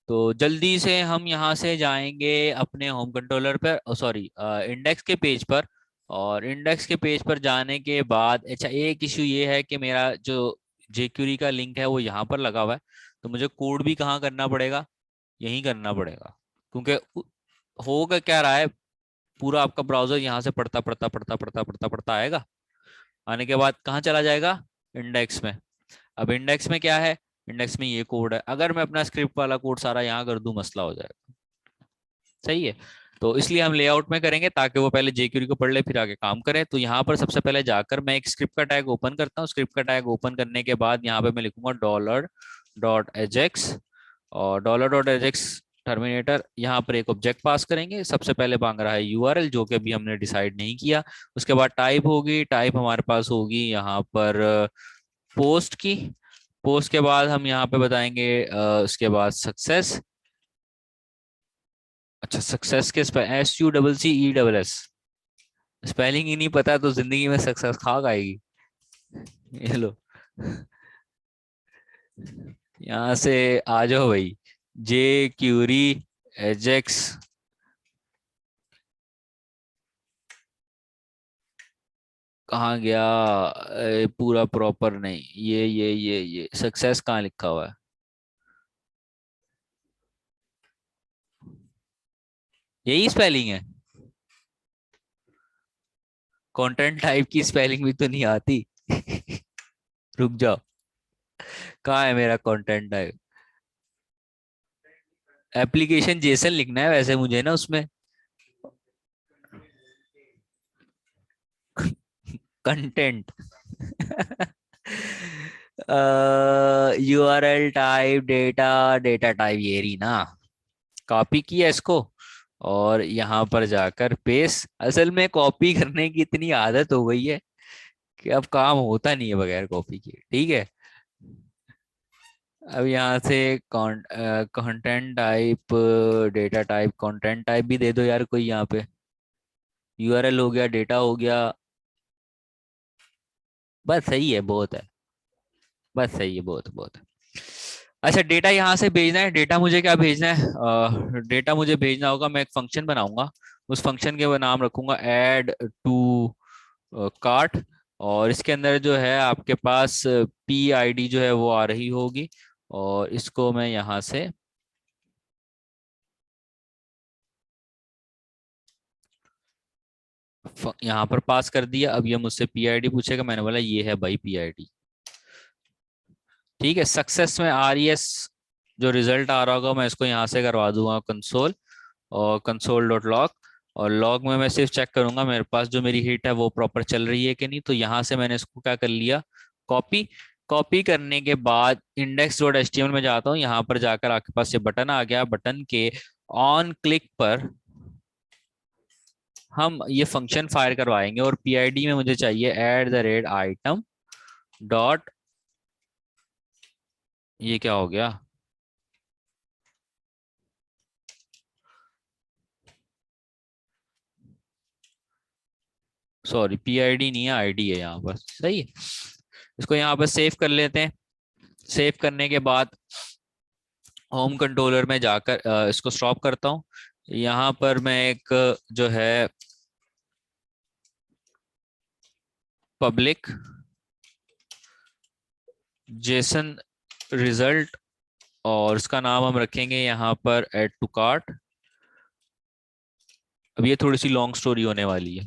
तो जल्दी से हम यहाँ से जाएंगे अपने होम कंट्रोलर पर, सॉरी, इंडेक्स के पेज पर। और इंडेक्स के पेज पर जाने के बाद, अच्छा, एक इशू ये है कि मेरा जो jQuery का लिंक है वो यहाँ पर लगा हुआ है। तो मुझे कोड भी कहाँ करना पड़ेगा, यहीं करना पड़ेगा। क्योंकि होगा क्या रहा है, पूरा आपका ब्राउजर यहाँ से पढ़ता पढ़ता पढ़ता पढ़ता पढ़ता पढ़ता आएगा। आने के बाद कहाँ चला जाएगा, इंडेक्स में। अब इंडेक्स में क्या है, इंडेक्स में ये कोड है। अगर मैं अपना स्क्रिप्ट वाला कोड सारा यहाँ कर दूं, मसला हो जाएगा। सही है। तो इसलिए हम लेआउट में करेंगे, ताकि वो पहले jQuery को पढ़ ले फिर आगे काम करे। तो यहाँ पर सबसे पहले जाकर मैं एक स्क्रिप्ट का टैग ओपन करता हूँ। स्क्रिप्ट का टैग ओपन करने के बाद यहाँ पे मैं लिखूंगा $.ajax, और $.ajax टर्मिनेटर। यहाँ पर एक ऑब्जेक्ट पास करेंगे। सबसे पहले मांग रहा है यूआरएल, जो कि अभी हमने डिसाइड नहीं किया। उसके बाद टाइप होगी, टाइप हमारे पास होगी यहाँ पर पोस्ट की। पोस्ट के बाद हम यहाँ पे बताएंगे उसके बाद सक्सेस। अच्छा, सक्सेस के SUCCESS, स्पेलिंग ही नहीं पता तो जिंदगी में सक्सेस खा खाएगी। ये लो, यहाँ से आ जाओ भाई। jQuery एजेक्स, कहाँ गया, पूरा प्रॉपर नहीं, ये सक्सेस कहाँ लिखा हुआ है। यही स्पेलिंग है। कंटेंट टाइप की स्पेलिंग भी तो नहीं आती। रुक जाओ, कहाँ है मेरा कंटेंट टाइप। एप्लीकेशन जेसन लिखना है वैसे मुझे ना उसमें। Content. URL type, data, data type, ये रही ना। कॉपी किया इसको, और यहाँ पर जाकर पेस्ट। असल में कॉपी करने की इतनी आदत हो गई है कि अब काम होता नहीं है बगैर कॉपी के, ठीक है। अब यहाँ से content type, data type, content type भी दे दो यार कोई यहाँ पे। यूआरएल हो गया, डेटा हो गया, बस सही है, बहुत है, बस सही है, बहुत बहुत है। अच्छा, डेटा यहाँ से भेजना है। डेटा मुझे क्या भेजना है? डेटा मुझे भेजना होगा, मैं एक फंक्शन बनाऊंगा, उस फंक्शन के वो नाम रखूंगा ऐड टू कार्ट। और इसके अंदर जो है आपके पास पी आई डी जो है वो आ रही होगी, और इसको मैं यहाँ से यहाँ पर पास कर दिया। अब ये मुझसे पी आई डी पूछेगा, मैंने बोला ये है भाई पी आई डी। ठीक है, सक्सेस में आर ई एस जो रिजल्ट आ रहा होगा मैं इसको यहाँ से करवा दूंगा कंसोल, और कंसोल डॉट लॉग। और लॉग में मैं सिर्फ चेक करूंगा मेरे पास जो मेरी हिट है वो प्रॉपर चल रही है कि नहीं। तो यहाँ से मैंने इसको क्या कर लिया, कॉपी। कॉपी करने के बाद index dot H T M L में जाता हूँ, यहाँ पर जाकर आपके पास ये बटन आ गया। बटन के ऑन क्लिक पर हम ये फंक्शन फायर करवाएंगे, और पीआईडी में मुझे चाहिए at the rate item dot, ये क्या हो गया, सॉरी पीआईडी नहीं है, आईडी है यहाँ पर, सही है। इसको यहाँ पर सेव कर लेते हैं। सेव करने के बाद होम कंट्रोलर में जाकर इसको स्टॉप करता हूँ। यहाँ पर मैं एक जो है पब्लिक जेसन रिजल्ट, और इसका नाम हम रखेंगे यहाँ पर ऐड टू कार्ट। अब ये थोड़ी सी लॉन्ग स्टोरी होने वाली है,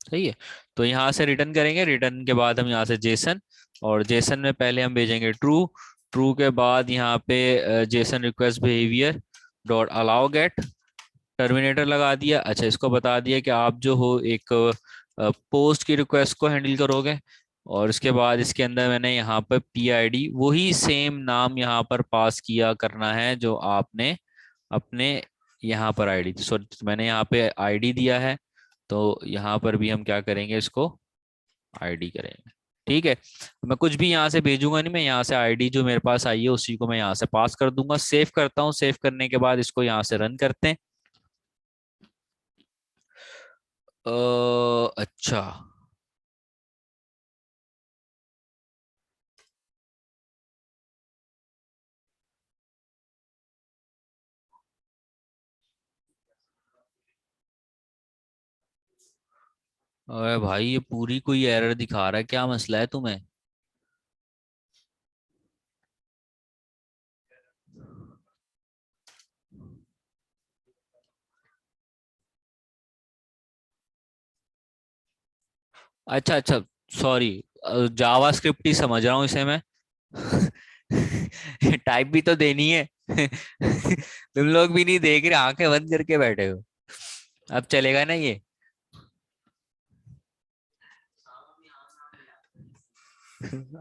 सही है। तो यहाँ से रिटर्न करेंगे, रिटर्न के बाद हम यहाँ से जेसन, और जेसन में पहले हम भेजेंगे ट्रू। ट्रू के बाद यहाँ पे JSON request behaviour dot allow get, terminator लगा दिया। अच्छा, इसको बता दिया कि आप जो हो एक पोस्ट की रिक्वेस्ट को हैंडल करोगे। और इसके बाद इसके अंदर मैंने यहाँ पर पी आई डी वही सेम नाम यहाँ पर पास किया करना है जो आपने अपने यहाँ पर आईडी, सॉरी मैंने यहाँ पे आईडी दिया है, तो यहाँ पर भी हम क्या करेंगे, इसको आईडी करेंगे। ठीक है, मैं कुछ भी यहाँ से भेजूंगा नहीं, मैं यहाँ से आईडी जो मेरे पास आई है उसी को मैं यहाँ से पास कर दूंगा। सेव करता हूँ, सेव करने के बाद इसको यहाँ से रन करते हैं। अच्छा, अरे भाई ये पूरी कोई एरर दिखा रहा है, क्या मसला है तुम्हें? अच्छा अच्छा, सॉरी, जावा स्क्रिप्ट ही समझ रहा हूँ इसे मैं। टाइप भी तो देनी है। तुम लोग भी नहीं देख रहे, आंखें बंद करके बैठे हो। अब चलेगा ना ये?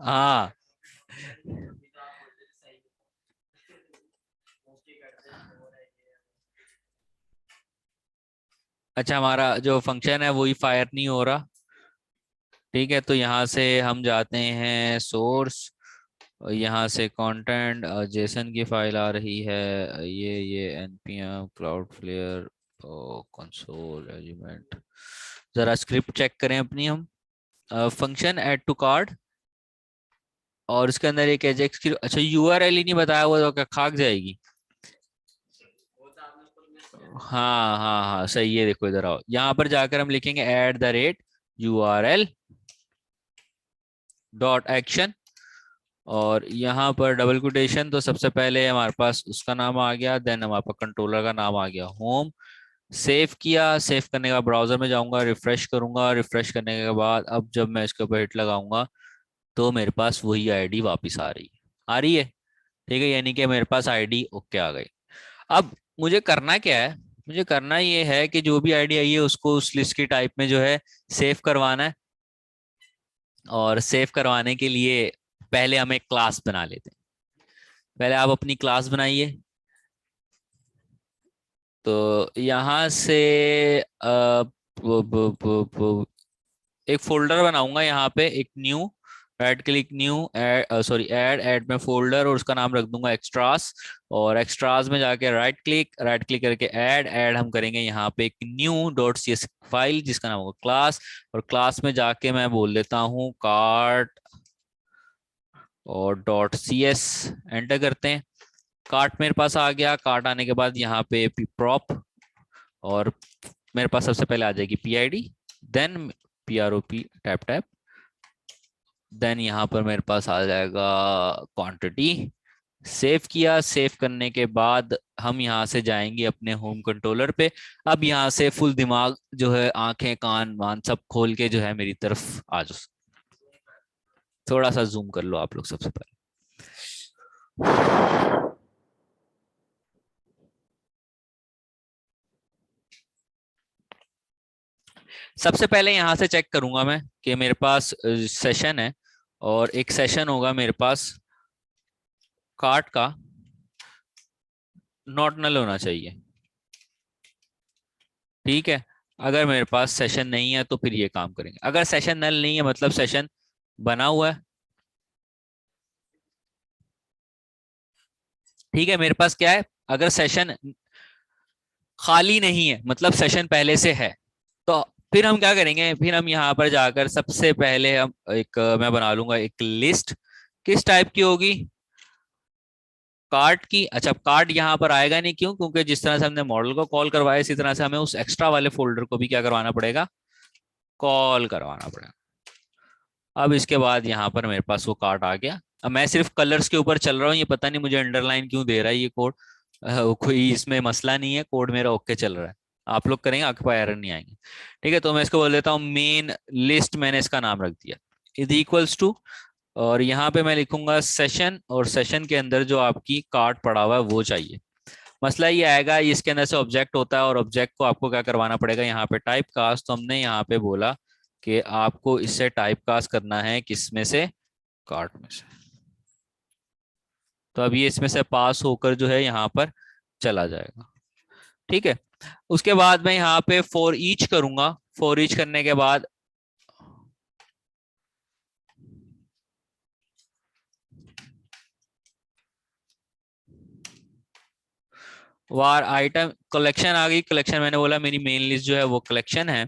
हाँ। अच्छा, हमारा जो फंक्शन है वही फायर नहीं हो रहा। ठीक है, तो यहाँ से हम जाते हैं सोर्स, यहाँ से कंटेंट जेसन की फाइल आ रही है, ये npm cloudflare कंसोल एलिमेंट। जरा स्क्रिप्ट चेक करें अपनी हम। फंक्शन ऐड टू कार्ड, और इसके अंदर एक एजेक्स की, अच्छा यूआरएल ही नहीं बताया हुआ तो क्या खाक जाएगी? हाँ हाँ हाँ, सही है। देखो इधर आओ, यहाँ पर जाकर हम लिखेंगे at the rate URL dot action, और यहाँ पर डबल कोटेशन। तो सबसे पहले हमारे पास उसका नाम आ गया, देन हमारे पास कंट्रोलर का नाम आ गया होम। सेव किया, सेव करने का ब्राउजर में जाऊंगा, रिफ्रेश करूंगा, रिफ्रेश करने के बाद अब जब मैं इसके ऊपर हिट लगाऊंगा तो मेरे पास वही आईडी वापस आ रही है, आ रही है। ठीक है, यानी कि मेरे पास आईडी ओके आ गई। अब मुझे करना क्या है? मुझे करना ये है कि जो भी आईडी आई है उसको उस लिस्ट की टाइप में जो है सेव करवाना है। और सेव करवाने के लिए पहले हम एक क्लास बना लेते हैं। पहले आप अपनी क्लास बनाइए। तो यहाँ से एक फोल्डर बनाऊंगा यहाँ पे, एक new, right click new, sorry add, add में फोल्डर, और उसका नाम रख दूंगा एक्स्ट्रास। और एक्स्ट्रास में जाके राइट क्लिक करके ऐड, ऐड हम करेंगे यहाँ पे एक new dot C S file जिसका नाम होगा क्लास। और क्लास में जाके मैं बोल देता हूँ कार्ट और डॉट सी एस, एंटर करते हैं। कार्ट मेरे पास आ गया। कार्ट आने के बाद यहाँ पे प्रॉप, और मेरे पास सबसे पहले आ जाएगी P I D, then P R O P tap tap, then यहाँ पर मेरे पास आ जाएगा क्वांटिटी। सेव किया। सेव करने के बाद हम यहाँ से जाएंगे अपने होम कंट्रोलर पे। अब यहाँ से फुल दिमाग जो है, आंखें कान वान सब खोल के जो है मेरी तरफ आ जाओ। थोड़ा सा जूम कर लो आप लोग सबसे पहले। सबसे पहले यहाँ से चेक करूंगा मैं कि मेरे पास सेशन है, और एक सेशन होगा मेरे पास कार्ट का, नॉट नल होना चाहिए। ठीक है। अगर मेरे पास सेशन नहीं है तो फिर ये काम करेंगे। अगर सेशन नल नहीं है मतलब सेशन बना हुआ है। ठीक है, मेरे पास क्या है, अगर सेशन खाली नहीं है मतलब सेशन पहले से है, तो फिर हम क्या करेंगे, फिर हम यहाँ पर जाकर सबसे पहले हम एक मैं बना लूंगा एक लिस्ट। किस टाइप की होगी, कार्ड की। अच्छा, कार्ड यहाँ पर आएगा नहीं, क्यों, क्योंकि जिस तरह से हमने मॉडल को कॉल करवाया इसी तरह से हमें उस एक्स्ट्रा वाले फोल्डर को भी क्या करवाना पड़ेगा, कॉल करवाना पड़ेगा। अब इसके बाद यहाँ पर मेरे पास वो कार्ड आ गया। अब मैं सिर्फ कलर्स के ऊपर चल रहा हूँ, ये पता नहीं मुझे अंडरलाइन क्यों दे रहा है ये कोड। कोई इसमें मसला नहीं है, कोड मेरा ओके चल रहा है। आप लोग करेंगे, आपके पास एरर नहीं आएंगे। ठीक है, तो मैं इसको बोल देता हूँ मेन लिस्ट, मैंने इसका नाम रख दिया, इज इक्वल्स टू, और यहाँ पे मैं लिखूंगा सेशन, और सेशन के अंदर जो आपकी कार्ड पड़ा हुआ है वो चाहिए। मसला ये आएगा, इसके अंदर से ऑब्जेक्ट होता है, और ऑब्जेक्ट को आपको क्या करवाना पड़ेगा यहाँ पे टाइप कास्ट। तो हमने यहाँ पे बोला कि आपको इससे टाइप कास्ट करना है, किस में से, कार्ट में से। तो अब ये इसमें से पास होकर जो है यहाँ पर चला जाएगा। ठीक है। उसके बाद मैं यहाँ पे फॉर ईच करूंगा। फॉर ईच करने के बाद वार आइटम कलेक्शन आ गई। कलेक्शन मैंने बोला मेरी मेन लिस्ट जो है वो कलेक्शन है।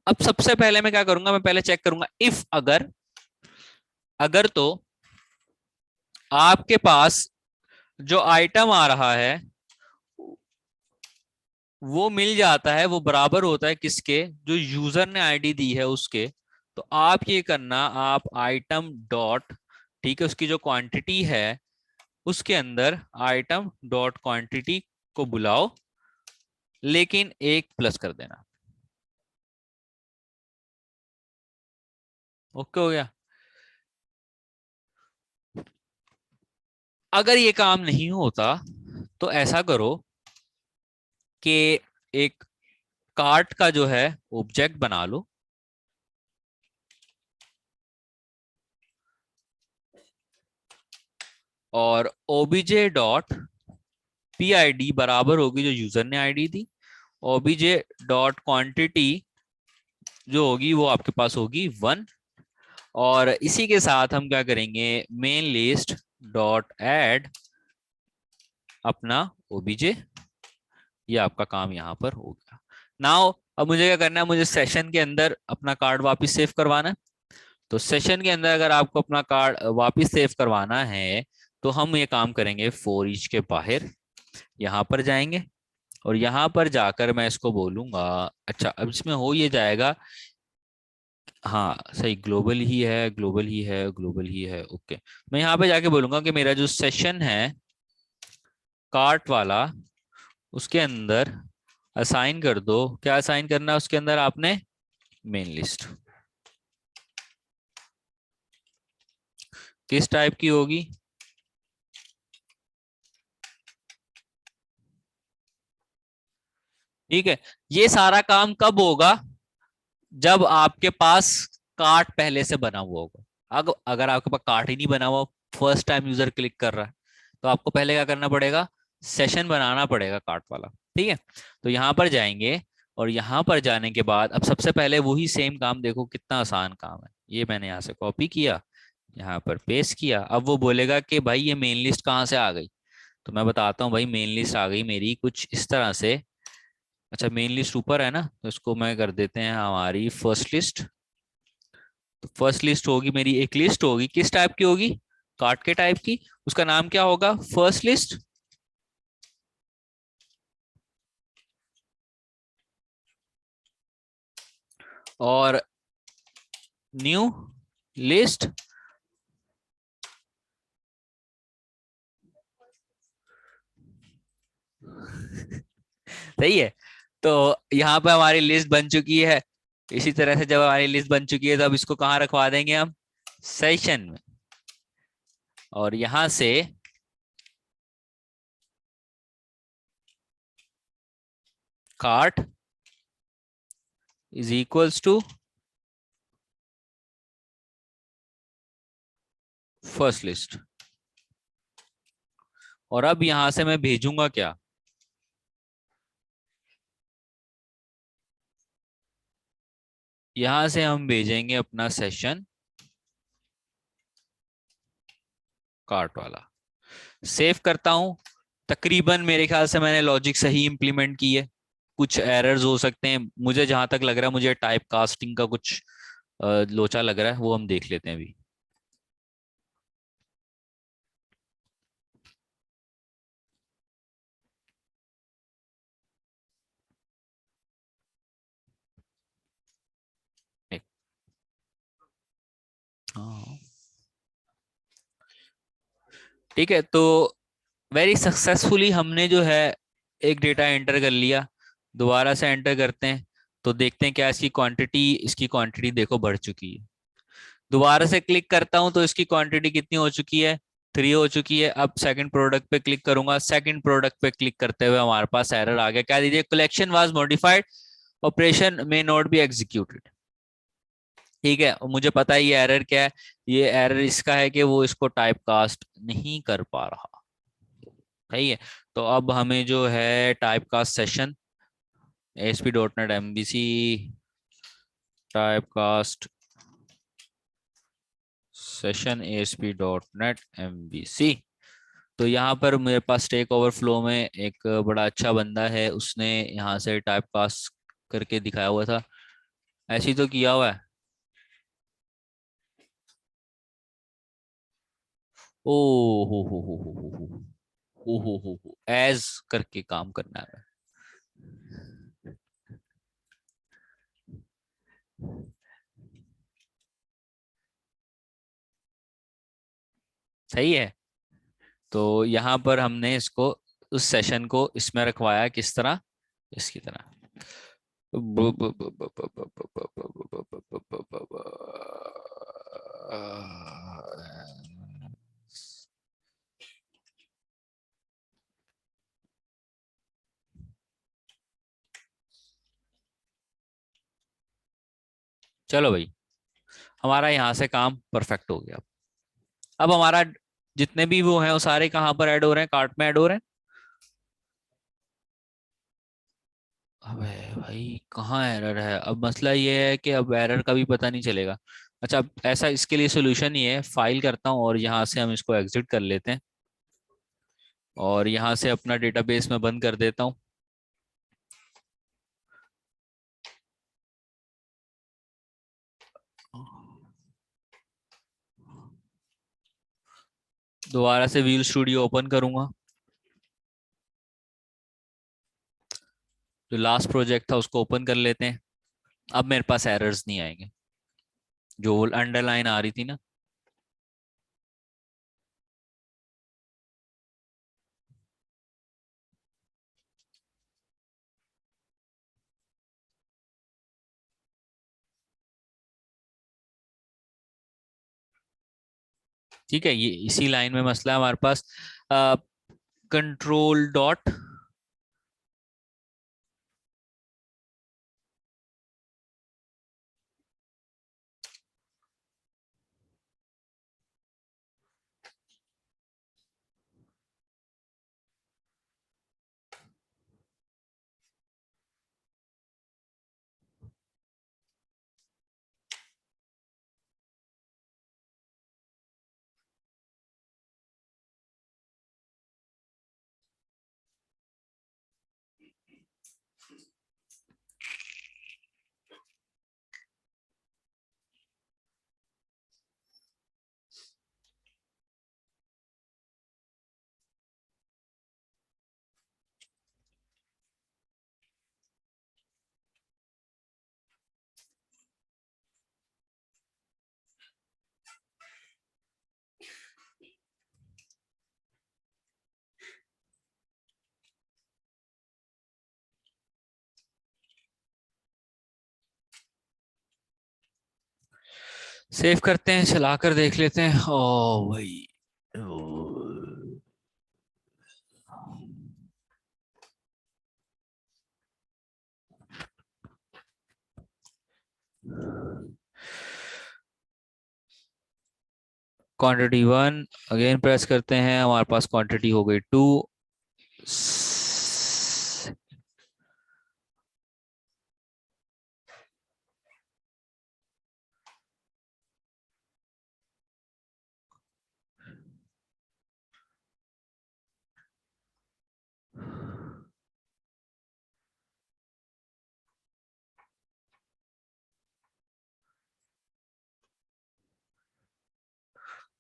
अब सबसे पहले मैं क्या करूंगा, मैं पहले चेक करूंगा इफ अगर, अगर तो आपके पास जो आइटम आ रहा है वो मिल जाता है, वो बराबर होता है किसके, जो यूजर ने आईडी दी है उसके। तो आप ये करना, आप आइटम डॉट, ठीक है, उसकी जो क्वांटिटी है उसके अंदर आइटम डॉट क्वांटिटी को बुलाओ, लेकिन एक प्लस कर देना। ओके हो गया। अगर ये काम नहीं होता तो ऐसा करो कि एक कार्ट का जो है ऑब्जेक्ट बना लो, और OBJ dot P I D बराबर होगी जो यूजर ने आईडी दी, ओबीजे डॉट क्वांटिटी जो होगी वो आपके पास होगी 1। और इसी के साथ हम क्या करेंगे, मेन लिस्ट डॉट ऐड अपना ओबीजे। ये आपका काम यहाँ पर हो गया। नाउ अब मुझे क्या करना है, मुझे सेशन के अंदर अपना कार्ड वापस सेव करवाना है। तो सेशन के अंदर अगर आपको अपना कार्ड वापस सेव करवाना है तो हम ये काम करेंगे, फॉर ईच के बाहर यहाँ पर जाएंगे, और यहाँ पर जाकर मैं इसको बोलूंगा, अच्छा अब इसमें हो ये जाएगा, हाँ सही, ग्लोबल ही है, ग्लोबल ही है, ग्लोबल ही है, ओके। मैं यहाँ पे जाके बोलूंगा कि मेरा जो सेशन है कार्ट वाला, उसके अंदर असाइन कर दो। क्या असाइन करना है उसके अंदर आपने, मेन लिस्ट। किस टाइप की होगी, ठीक है। ये सारा काम कब होगा, जब आपके पास कार्ट पहले से बना हुआ होगा। अगर आपके पास कार्ट ही नहीं बना हुआ, फर्स्ट टाइम यूजर क्लिक कर रहा है, तो आपको पहले क्या करना पड़ेगा, सेशन बनाना पड़ेगा कार्ट वाला। ठीक है, तो यहाँ पर जाएंगे और यहाँ पर जाने के बाद अब सबसे पहले वही सेम काम, देखो कितना आसान काम है। ये मैंने यहाँ से कॉपी किया, यहाँ पर पेस्ट किया। अब वो बोलेगा कि भाई ये मेन लिस्ट कहाँ से आ गई, तो मैं बताता हूँ भाई मेन लिस्ट आ गई मेरी कुछ इस तरह से। अच्छा मेन लिस्ट ऊपर है ना, तो इसको मैं कर देते हैं हमारी फर्स्ट लिस्ट। तो फर्स्ट लिस्ट होगी मेरी, एक लिस्ट होगी, किस टाइप की होगी, कार्ड के टाइप की। उसका नाम क्या होगा, फर्स्ट लिस्ट। और न्यू लिस्ट, सही है। तो यहाँ पे हमारी लिस्ट बन चुकी है। इसी तरह से जब हमारी लिस्ट बन चुकी है तो अब इसको कहाँ रखवा देंगे हम, सेशन में। और यहां से cart is equals to first list. और अब यहां से मैं भेजूंगा क्या, यहां से हम भेजेंगे अपना सेशन कार्ट वाला। सेव करता हूं। तकरीबन मेरे ख्याल से मैंने लॉजिक सही इंप्लीमेंट की है। कुछ एरर्स हो सकते हैं, मुझे जहां तक लग रहा है मुझे टाइप कास्टिंग का कुछ लोचा लग रहा है, वो हम देख लेते हैं अभी। एक- हाँ ठीक है, तो वेरी सक्सेसफुली हमने जो है एक डेटा एंटर कर लिया। दोबारा से एंटर करते हैं तो देखते हैं क्या इसकी क्वांटिटी देखो बढ़ चुकी है। दोबारा से क्लिक करता हूं तो इसकी क्वांटिटी कितनी हो चुकी है, 3 हो चुकी है। अब सेकंड प्रोडक्ट पे क्लिक करूंगा, सेकंड प्रोडक्ट पे क्लिक करते हुए हमारे पास एरर आ गया, क्या दीजिए, कलेक्शन वाज मॉडिफाइड, ऑपरेशन में नॉट बी एग्जीक्यूटेड। ठीक है, और मुझे पता है ये एरर क्या है। ये एरर इसका है कि वो इसको टाइप कास्ट नहीं कर पा रहा। सही है, तो अब हमें जो है type cast session ASP dot net MVC type cast session ASP dot net MVC। तो यहाँ पर मेरे पास स्टेक ओवरफ्लो में एक बड़ा अच्छा बंदा है, उसने यहाँ से टाइप कास्ट करके दिखाया हुआ था, ऐसे ही तो किया हुआ है। ओ हो एज करके काम करना है। सही है, तो यहाँ पर हमने इसको उस सेशन को इसमें रखवाया किस तरह, इसकी तरह। चलो भाई, हमारा यहाँ से काम परफेक्ट हो गया। अब हमारा जितने भी वो हैं वो सारे कहाँ पर ऐड हो रहे हैं, कार्ट में ऐड हो रहे हैं। अबे भाई कहाँ एरर है, अब मसला ये है कि अब एरर का भी पता नहीं चलेगा। अच्छा, अब ऐसा इसके लिए सोल्यूशन ये है, फाइल करता हूँ और यहाँ से हम इसको एग्जिट कर लेते हैं और यहाँ से अपना डेटाबेस में बंद कर देता हूँ। दोबारा से व्हील स्टूडियो ओपन करूंगा, जो लास्ट प्रोजेक्ट था उसको ओपन कर लेते हैं। अब मेरे पास एरर्स नहीं आएंगे, जो अंडरलाइन आ रही थी ना। ठीक है, ये इसी लाइन में मसला है हमारे पास। कंट्रोल डॉट सेव करते हैं, चला कर देख लेते हैं। ओ भाई, क्वांटिटी वन, अगेन प्रेस करते हैं, हमारे पास क्वांटिटी हो गई टू।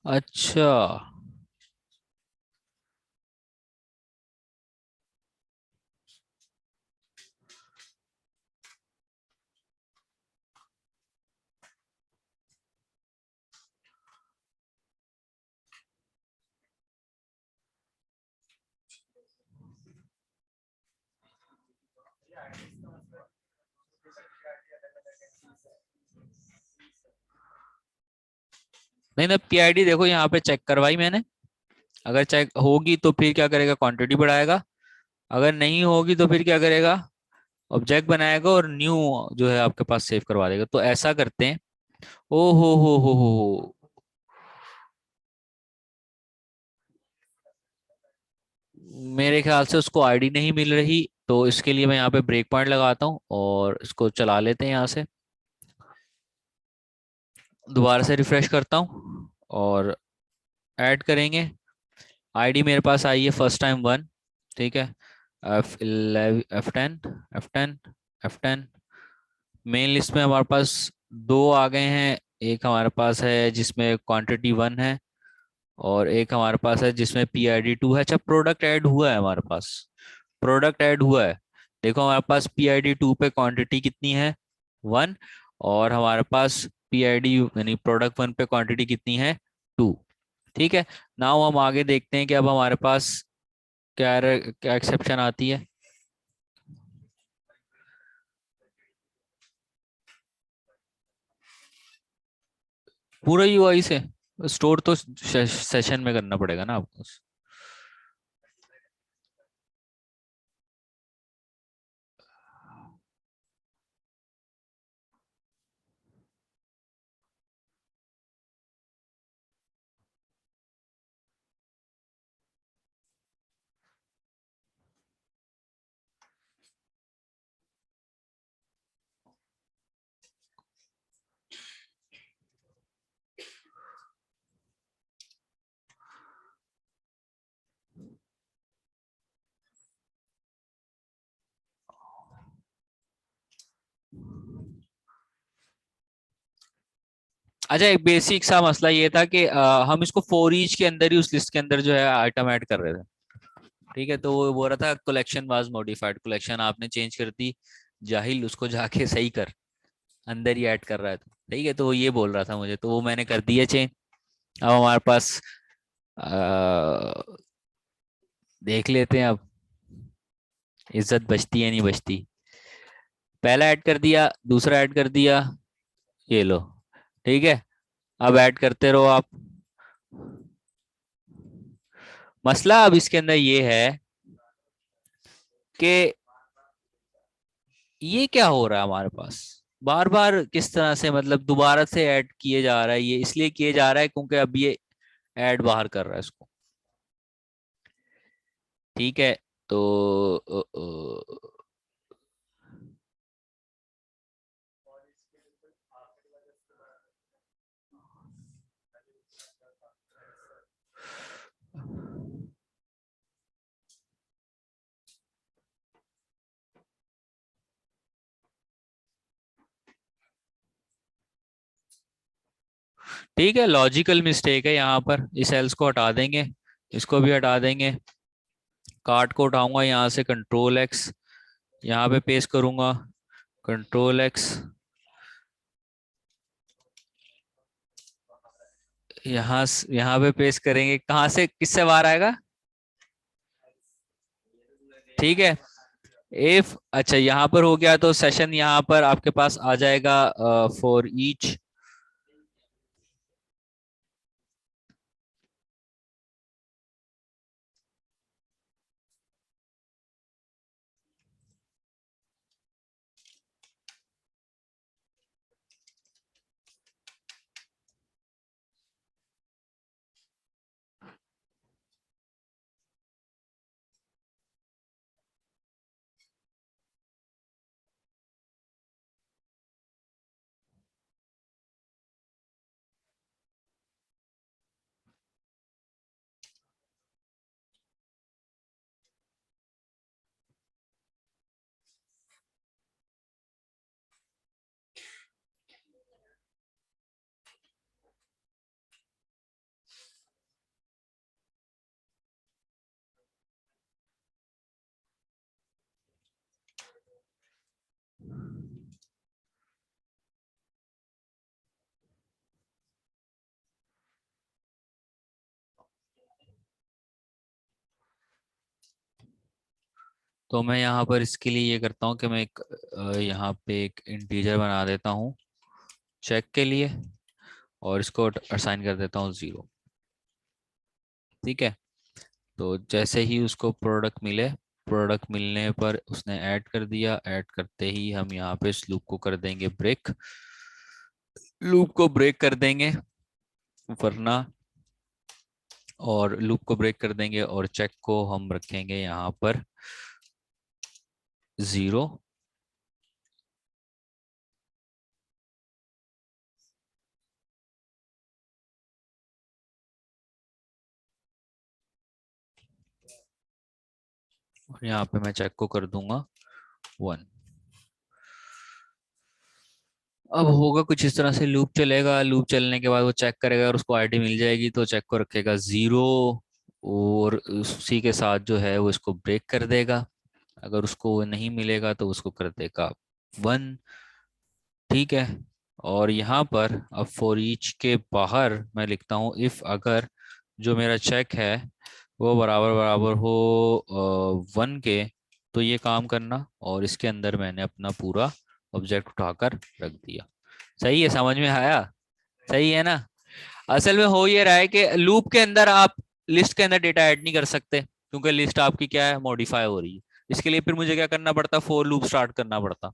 अच्छा, नहीं ना, पीआईडी देखो यहाँ पे चेक करवाई मैंने। अगर चेक होगी तो फिर क्या करेगा, क्वांटिटी बढ़ाएगा। अगर नहीं होगी तो फिर क्या करेगा, ऑब्जेक्ट बनाएगा और न्यू जो है आपके पास सेव करवा देगा। तो ऐसा करते हैं। ओ हो, मेरे ख्याल से उसको आईडी नहीं मिल रही, तो इसके लिए मैं यहाँ पे ब्रेक पॉइंट लगाता हूँ और इसको चला लेते हैं यहाँ से। दोबारा से रिफ्रेश करता हूँ और ऐड करेंगे। आईडी मेरे पास आई है फर्स्ट टाइम वन। ठीक है, F11 F10 F10। Main list में हमारे पास दो आ गए हैं। एक हमारे पास है जिसमें क्वांटिटी वन है, और एक हमारे पास है जिसमें पीआईडी टू है। अच्छा, प्रोडक्ट ऐड हुआ है हमारे पास, प्रोडक्ट ऐड हुआ है। देखो हमारे पास पीआईडी टू पे क्वांटिटी कितनी है, वन। और हमारे पास पीआईडी यानी प्रोडक्ट वन पे क्वांटिटी कितनी है, टू। ठीक है, नाउ हम आगे देखते हैं कि अब हमारे पास क्या एक्सेप्शन आती है। पूरा यूआई से स्टोर तो सेशन में करना पड़ेगा ना आपको। अच्छा, एक बेसिक सा मसला ये था कि हम इसको फॉर ईच के अंदर ही उस लिस्ट के अंदर जो है आइटम ऐड कर रहे थे। ठीक है, तो वो बोल रहा था कलेक्शन वाज मॉडिफाइड, कलेक्शन आपने चेंज कर दी, जाहिल उसको जाके सही कर, अंदर ही ऐड कर रहा है। तो ठीक है, तो वो ये बोल रहा था मुझे, तो वो मैंने कर दिया चेंज। अब हमारे पास देख लेते हैं अब इज्जत बचती है नहीं बचती। पहला ऐड कर दिया, दूसरा ऐड कर दिया, ये लो। ठीक है, अब ऐड करते रहो आप। मसला अब इसके अंदर ये है कि ये क्या हो रहा है हमारे पास, बार बार किस तरह से, मतलब दोबारा से ऐड किए जा रहा है। ये इसलिए किए जा रहा है क्योंकि अब ये ऐड बाहर कर रहा है इसको। ठीक है, तो ठीक है, लॉजिकल मिस्टेक है यहाँ पर। इस सेल्स को हटा देंगे, इसको भी हटा देंगे। कार्ड को उठाऊंगा यहाँ से, कंट्रोल एक्स, यहाँ पे पेस्ट करूंगा, कंट्रोल एक्स, यहाँ पे पेस्ट करेंगे। कहाँ से, किससे बाहर आएगा? ठीक है, इफ, अच्छा यहाँ पर हो गया तो सेशन यहाँ पर आपके पास आ जाएगा फॉर ईच। तो मैं यहाँ पर इसके लिए ये करता हूँ कि मैं एक यहाँ पे एक इंटीजर बना देता हूँ चेक के लिए, और इसको असाइन कर देता हूँ 0। ठीक है। तो जैसे ही उसको प्रोडक्ट मिले, प्रोडक्ट मिलने पर उसने ऐड कर दिया, ऐड करते ही हम यहाँ पे इस लूप को कर देंगे ब्रेक, लूप को ब्रेक कर देंगे वरना, और लूप को ब्रेक कर देंगे और चेक को हम रखेंगे यहाँ पर 0। और यहाँ पे मैं चेक को कर दूंगा 1। अब होगा कुछ इस तरह से, लूप चलेगा, लूप चलने के बाद वो चेक करेगा और उसको आईडी मिल जाएगी तो चेक को रखेगा 0, और उसी के साथ जो है वो इसको ब्रेक कर देगा। अगर उसको वो नहीं मिलेगा तो उसको कर देगा 1। ठीक है। और यहाँ पर अब फॉर ईच के बाहर मैं लिखता हूँ इफ अगर जो मेरा चेक है वो बराबर बराबर हो 1 के, तो ये काम करना, और इसके अंदर मैंने अपना पूरा ऑब्जेक्ट उठाकर रख दिया। सही है, समझ में आया? सही है ना? असल में हो ये रहा है कि लूप के अंदर आप लिस्ट के अंदर डेटा ऐड नहीं कर सकते, क्योंकि लिस्ट आपकी क्या है, मॉडिफाई हो रही है। इसके लिए फिर मुझे क्या करना पड़ता, फॉर लूप स्टार्ट करना पड़ता।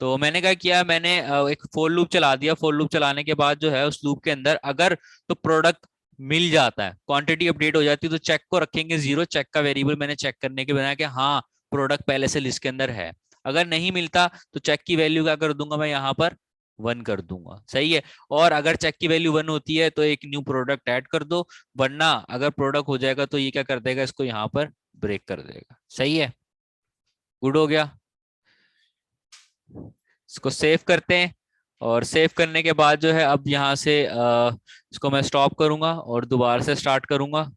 तो मैंने क्या किया, मैंने एक फॉर लूप चला दिया। फॉर लूप चलाने के बाद जो है उस लूप के अंदर अगर तो प्रोडक्ट मिल जाता है, क्वांटिटी अपडेट हो जाती है, तो चेक को रखेंगे 0। चेक का वेरिएबल मैंने चेक करने के बनाया कि हाँ प्रोडक्ट पहले से लिस्ट के अंदर है। अगर नहीं मिलता तो चेक की वैल्यू क्या कर दूंगा मैं यहाँ पर, 1 कर दूंगा। सही है। और अगर चेक की वैल्यू 1 होती है तो एक न्यू प्रोडक्ट ऐड कर दो, वरना अगर प्रोडक्ट हो जाएगा तो ये क्या कर देगा, इसको यहाँ पर ब्रेक कर देगा। सही है, गुड हो गया। इसको सेव करते हैं, और सेव करने के बाद जो है अब यहाँ से इसको मैं स्टॉप करूंगा और दोबारा से स्टार्ट करूंगा।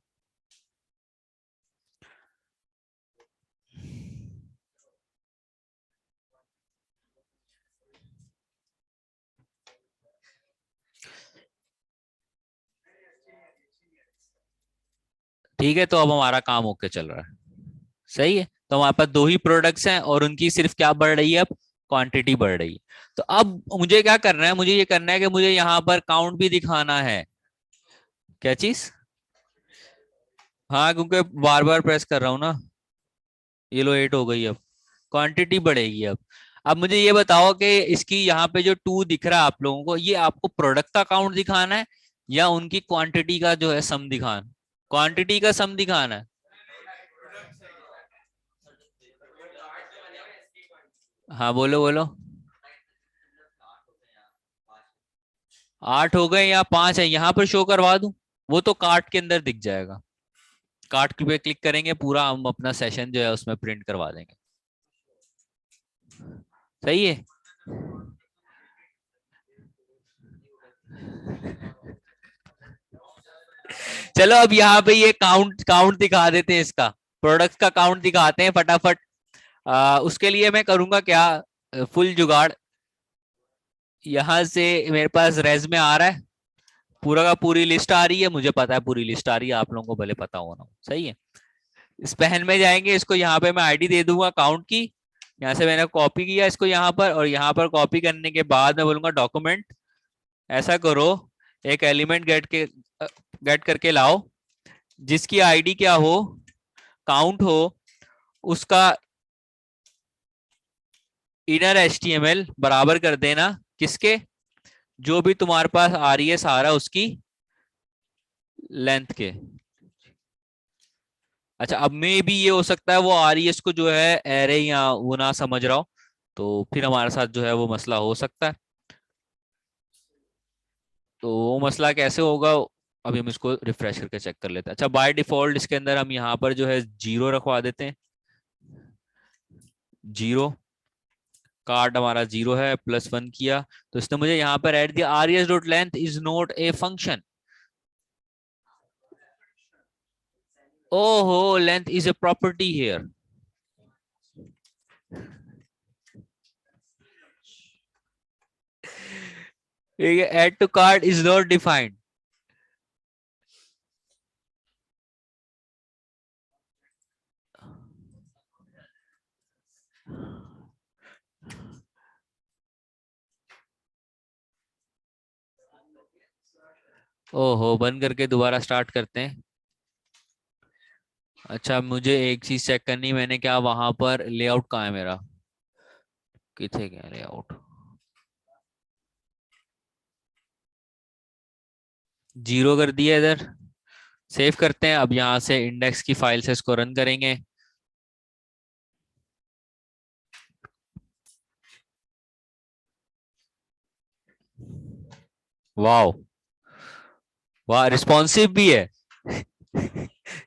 ठीक है, तो अब हमारा काम ओके चल रहा है। सही है। तो हमारे पास 2 ही प्रोडक्ट्स हैं और उनकी सिर्फ क्या बढ़ रही है, अब क्वांटिटी बढ़ रही है। तो अब मुझे क्या करना है, मुझे ये करना है कि मुझे यहाँ पर काउंट भी दिखाना है। क्या चीज? हाँ, क्योंकि बार बार प्रेस कर रहा हूँ ना। ये लो 8 हो गई, अब क्वांटिटी बढ़ेगी। अब मुझे ये बताओ कि इसकी यहाँ पे जो 2 दिख रहा है आप लोगों को, ये आपको प्रोडक्ट का काउंट दिखाना है या उनकी क्वांटिटी का जो है सम दिखाना? क्वांटिटी का सम दिखाना है। हाँ बोलो बोलो। 8 हो गए या 5 है, यहाँ पर शो करवा दूं? वो तो कार्ट के अंदर दिख जाएगा। कार्ट पे क्लिक करेंगे, पूरा हम अपना सेशन जो है उसमें प्रिंट करवा देंगे। सही है। चलो अब यहाँ पे ये काउंट काउंट दिखा देते हैं, इसका प्रोडक्ट का काउंट दिखाते हैं फटाफट। उसके लिए मैं करूंगा क्या, फुल जुगाड़। यहाँ से मेरे पास रेज में आ रहा है, पूरा का पूरी लिस्ट आ रही है, मुझे पता है पूरी लिस्ट आ रही है, आप लोगों को भले पता होना हो। सही है। इस पहन में जाएंगे, इसको यहाँ पे मैं आईडी दे दूंगा काउंट की। यहाँ से मैंने कॉपी किया इसको यहाँ पर, और यहाँ पर कॉपी करने के बाद मैं बोलूंगा डॉक्यूमेंट, ऐसा करो एक एलिमेंट गेट करके लाओ जिसकी आईडी क्या हो, काउंट हो, उसका इनर एचटीएमएल बराबर कर देना किसके, जो भी तुम्हारे पास आ रही है सारा उसकी लेंथ के। अच्छा, अब में भी ये हो सकता है वो आरईएस को जो है एरे या वो ना समझ रहा हो, तो फिर हमारे साथ जो है वो मसला हो सकता है। तो वो मसला कैसे होगा, अभी हम इसको रिफ्रेश करके चेक कर लेते हैं। अच्छा, बाय डिफॉल्ट इसके अंदर हम यहाँ पर जो है 0 रखवा देते हैं। 0, कार्ड हमारा 0 है, +1 किया तो इसने मुझे यहाँ पर ऐड दिया RES dot length is not a function. ओहो, length is a property here. Add to card is not defined. ओहो, बंद करके दोबारा स्टार्ट करते हैं। अच्छा, मुझे एक चीज चेक करनी, मैंने क्या वहां पर लेआउट कहाँ है मेरा, किथे गया लेआउट, जीरो कर दिया इधर। सेव करते हैं, अब यहाँ से इंडेक्स की फाइल से इसको रन करेंगे। वाह, वाह रिस्पॉन्सिव भी है।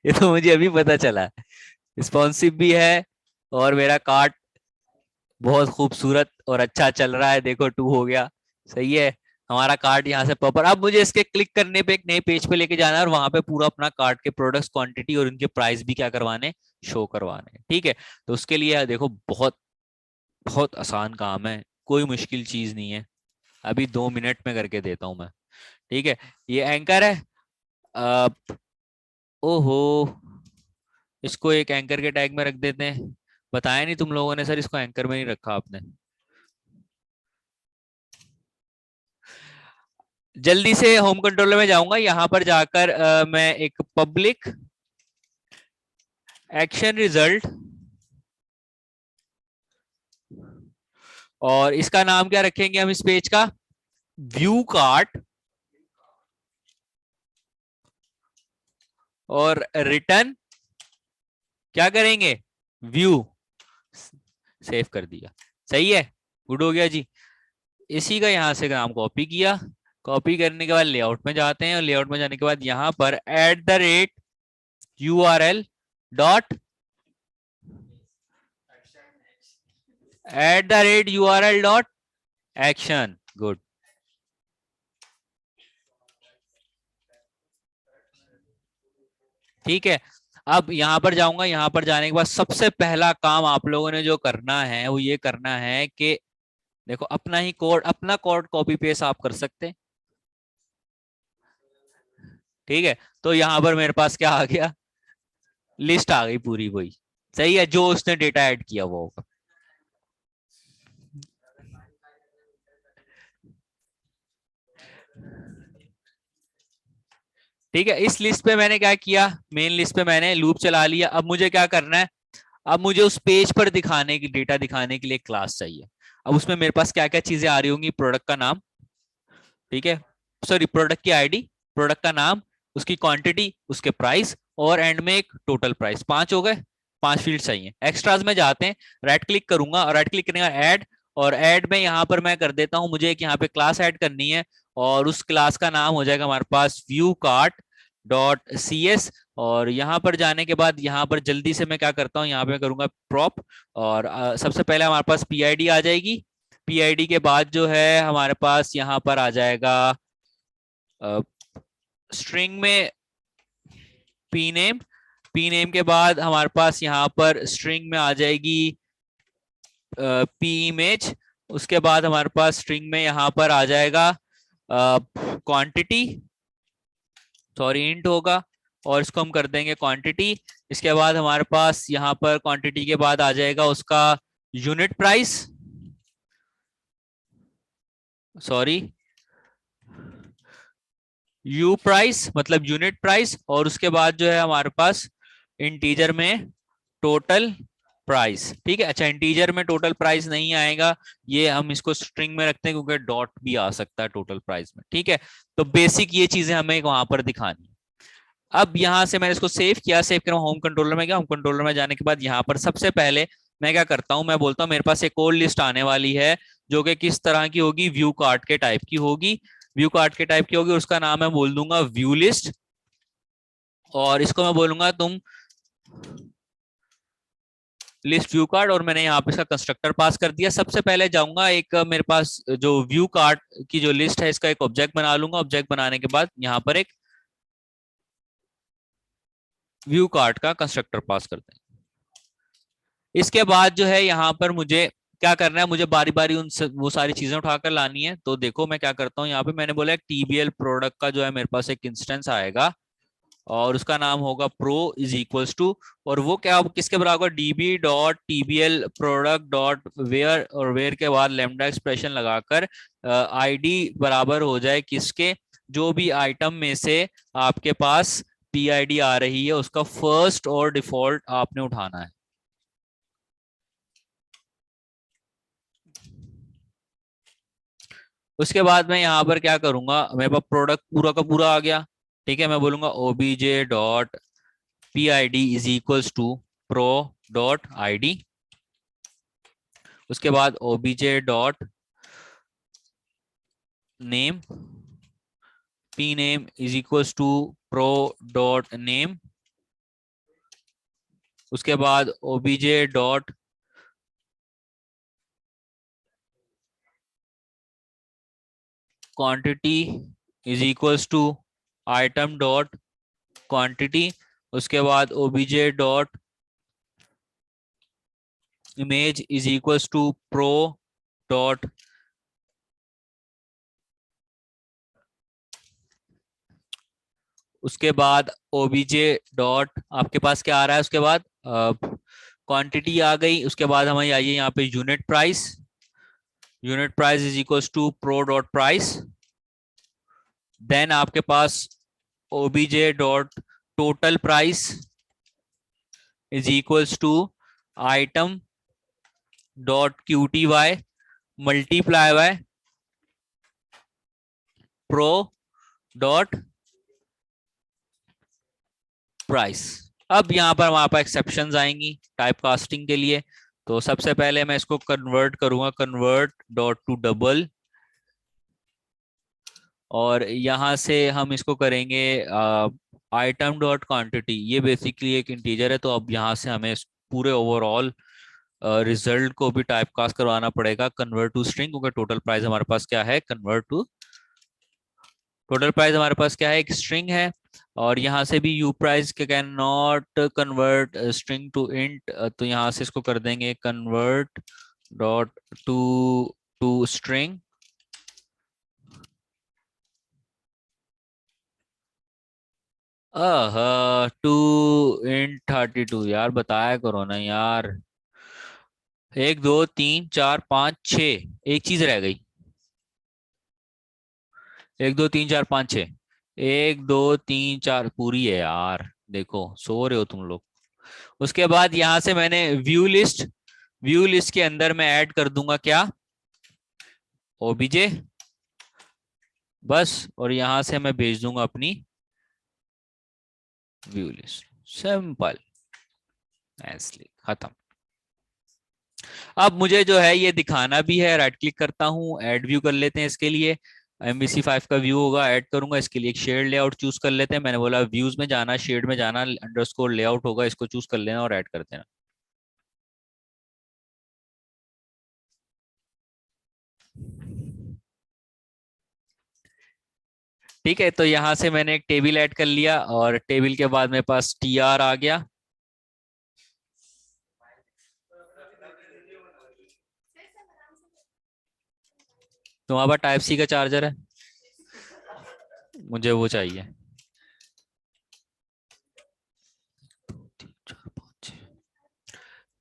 ये तो मुझे अभी पता चला, रिस्पॉन्सिव भी है। और मेरा कार्ट बहुत खूबसूरत और अच्छा चल रहा है, देखो 2 हो गया। सही है, हमारा कार्ट यहाँ से प्रॉपर। अब मुझे इसके क्लिक करने पे एक नए पेज पे लेके जाना है, और वहां पे पूरा अपना कार्ट के प्रोडक्ट्स, क्वांटिटी और उनके प्राइस भी क्या करवाने, शो करवाने। ठीक है, तो उसके लिए देखो बहुत बहुत आसान काम है, कोई मुश्किल चीज नहीं है। अभी 2 मिनट में करके देता हूं मैं। ठीक है, ये एंकर है। अब ओहो, इसको एक एंकर के टैग में रख देते हैं। बताया नहीं तुम लोगों ने सर, इसको एंकर में नहीं रखा आपने। जल्दी से होम कंट्रोलर में जाऊंगा, यहां पर जाकर मैं एक पब्लिक एक्शन रिजल्ट, और इसका नाम क्या रखेंगे हम इस पेज का, व्यू कार्ट, और रिटर्न क्या करेंगे, व्यू। सेव कर दिया, सही है, गुड हो गया जी। इसी का यहां से नाम कॉपी किया, कॉपी करने के बाद लेआउट में जाते हैं, और लेआउट में जाने के बाद यहां पर @URL dot @URL dot action, good. ठीक है, अब यहां पर जाऊंगा, यहां पर जाने के बाद सबसे पहला काम आप लोगों ने जो करना है वो ये करना है कि देखो अपना ही कोड, अपना कोड कॉपी पेस्ट आप कर सकते हैं। ठीक है, तो यहां पर मेरे पास क्या आ गया, लिस्ट आ गई पूरी वही। सही है, जो उसने डेटा ऐड किया वो होगा। ठीक है, इस लिस्ट पे मैंने क्या किया, मेन लिस्ट पे मैंने लूप चला लिया। अब मुझे क्या करना है, अब मुझे उस पेज पर दिखाने की, डेटा दिखाने के लिए क्लास चाहिए। अब उसमें मेरे पास क्या क्या चीजें आ रही होंगी, प्रोडक्ट का नाम, ठीक है, सॉरी प्रोडक्ट की आईडी, प्रोडक्ट का नाम, उसकी क्वांटिटी, उसके प्राइस, और एंड में एक टोटल प्राइस। 5 हो गए, 5 फील्ड चाहिए। एक्स्ट्राज में जाते हैं, राइट क्लिक करूंगा, और राइट क्लिक करने का ऐड, और ऐड में यहाँ पर मैं कर देता हूँ, मुझे एक यहाँ पे क्लास ऐड करनी है, और उस क्लास का नाम हो जाएगा हमारे पास view cart dot C S. और यहाँ पर जाने के बाद यहाँ पर जल्दी से मैं क्या करता हूँ, यहाँ पे मैं करूंगा प्रॉप, और सबसे पहले हमारे पास पीआईडी आ जाएगी। पीआईडी के बाद जो है हमारे पास यहाँ पर आ जाएगा स्ट्रिंग में पी नेम। पी नेम के बाद हमारे पास यहाँ पर स्ट्रिंग में आ जाएगी पी इमेज। उसके बाद हमारे पास स्ट्रिंग में यहाँ पर आ जाएगा क्वांटिटी, सॉरी इंट होगा, और इसको हम कर देंगे क्वांटिटी। इसके बाद हमारे पास यहाँ पर क्वांटिटी के बाद आ जाएगा उसका unit price, sorry you price मतलब यूनिट प्राइस, और उसके बाद जो है हमारे पास इंटीजर में टोटल प्राइस। ठीक है, अच्छा इंटीजर में टोटल प्राइस नहीं आएगा, ये हम इसको स्ट्रिंग में रखते हैं क्योंकि डॉट भी आ सकता है टोटल प्राइस में। ठीक है, तो बेसिक ये चीजें हमें वहां पर दिखानी है। अब यहां से मैंने इसको सेव किया, सेव कर होम कंट्रोलर में गया, होम कंट्रोलर में जाने के बाद यहाँ पर सबसे पहले मैं क्या करता हूं, मैं बोलता हूं मेरे पास एक और लिस्ट आने वाली है, जो कि किस तरह की होगी, व्यू कार्ड के टाइप की होगी। व्यू कार्ड के टाइप की होगी, उसका नाम मैं बोल दूंगा व्यू लिस्ट, और इसको मैं बोलूंगा तुम लिस्ट व्यू कार्ड, और मैंने यहाँ पे इसका कंस्ट्रक्टर पास कर दिया। सबसे पहले जाऊंगा एक मेरे पास जो व्यू कार्ड की जो लिस्ट है, इसका एक ऑब्जेक्ट बना लूंगा। ऑब्जेक्ट बनाने के बाद यहाँ पर एक व्यू कार्ड का कंस्ट्रक्टर पास करते हैं। इसके बाद जो है यहाँ पर मुझे क्या करना है, मुझे बारी बारी वो सारी चीजें उठाकर लानी है। तो देखो मैं क्या करता हूँ, यहाँ पे मैंने बोला टीबीएल प्रोडक्ट का जो है मेरे पास एक इंस्टेंस आएगा, और उसका नाम होगा प्रो इज इक्वल्स टू, और वो क्या किसके बराबर, DB dot TBL product dot where, और वेयर के बाद लेमडा एक्सप्रेशन लगाकर आईडी बराबर हो जाए किसके, जो भी आइटम में से आपके पास पीआईडी आ रही है उसका फर्स्ट और डिफॉल्ट आपने उठाना है। उसके बाद मैं यहाँ पर क्या करूंगा, मेरे पास प्रोडक्ट पूरा का पूरा आ गया। ठीक है, मैं बोलूंगा OBJ dot P I D is equals to pro dot I D. उसके बाद OBJ dot name, P name is equals to pro dot name. उसके बाद OBJ dot quantity is equals to item dot quantity. उसके बाद OBJ dot image is equals to pro dot, उसके बाद OBJ dot आपके पास क्या आ रहा है, उसके बाद क्वांटिटी आ गई। उसके बाद हमारी आइए यहाँ पे unit price, unit price is equals to pro dot price. Then आपके पास OBJ dot total price is equals to item dot Q T Y multiply by pro dot price. अब यहाँ पर हमारे पास एक्सेप्शंस आएंगी टाइप कास्टिंग के लिए। तो सबसे पहले मैं इसको कन्वर्ट करूंगा, कन्वर्ट डॉट टू डबल, और यहाँ से हम इसको करेंगे आइटम डॉट क्वांटिटी। ये बेसिकली एक इंटीजर है, तो अब यहाँ से हमें पूरे ओवरऑल रिजल्ट को भी टाइप कास्ट करवाना पड़ेगा कन्वर्ट टू स्ट्रिंग, क्योंकि टोटल प्राइस हमारे पास क्या है, कन्वर्ट टू टोटल प्राइस हमारे पास क्या है, एक स्ट्रिंग है। और यहाँ से भी यू प्राइस के can not convert string to int, तो यहाँ से इसको कर देंगे convert dot to to string. To int 32, यार बताया करो ना यार। एक दो तीन चार पाँच छ, एक चीज रह गई। एक दो तीन चार पाँच छ, एक दो तीन चार पूरी है यार, देखो सो रहे हो तुम लोग। उसके बाद यहाँ से मैंने व्यू लिस्ट, व्यू लिस्ट के अंदर मैं ऐड कर दूंगा क्या, ओबीजे बस, और यहां से मैं भेज दूंगा अपनी व्यू लिस्ट, सिंपल, ऐसे खत्म। अब मुझे जो है ये दिखाना भी है, राइट क्लिक करता हूँ, ऐड व्यू कर लेते हैं। इसके लिए MVC5 का व्यू होगा, ऐड करूंगा। इसके लिए एक शेड लेआउट चूज कर लेते हैं। मैंने बोला व्यूज में जाना, शेड में जाना, अंडरस्कोर लेआउट होगा, इसको चूज कर लेना और ऐड कर देना। ठीक है, तो यहाँ से मैंने एक टेबल ऐड कर लिया, और टेबल के बाद मेरे पास TR आ गया। तो वहां पर टाइप सी का चार्जर है, मुझे वो चाहिए।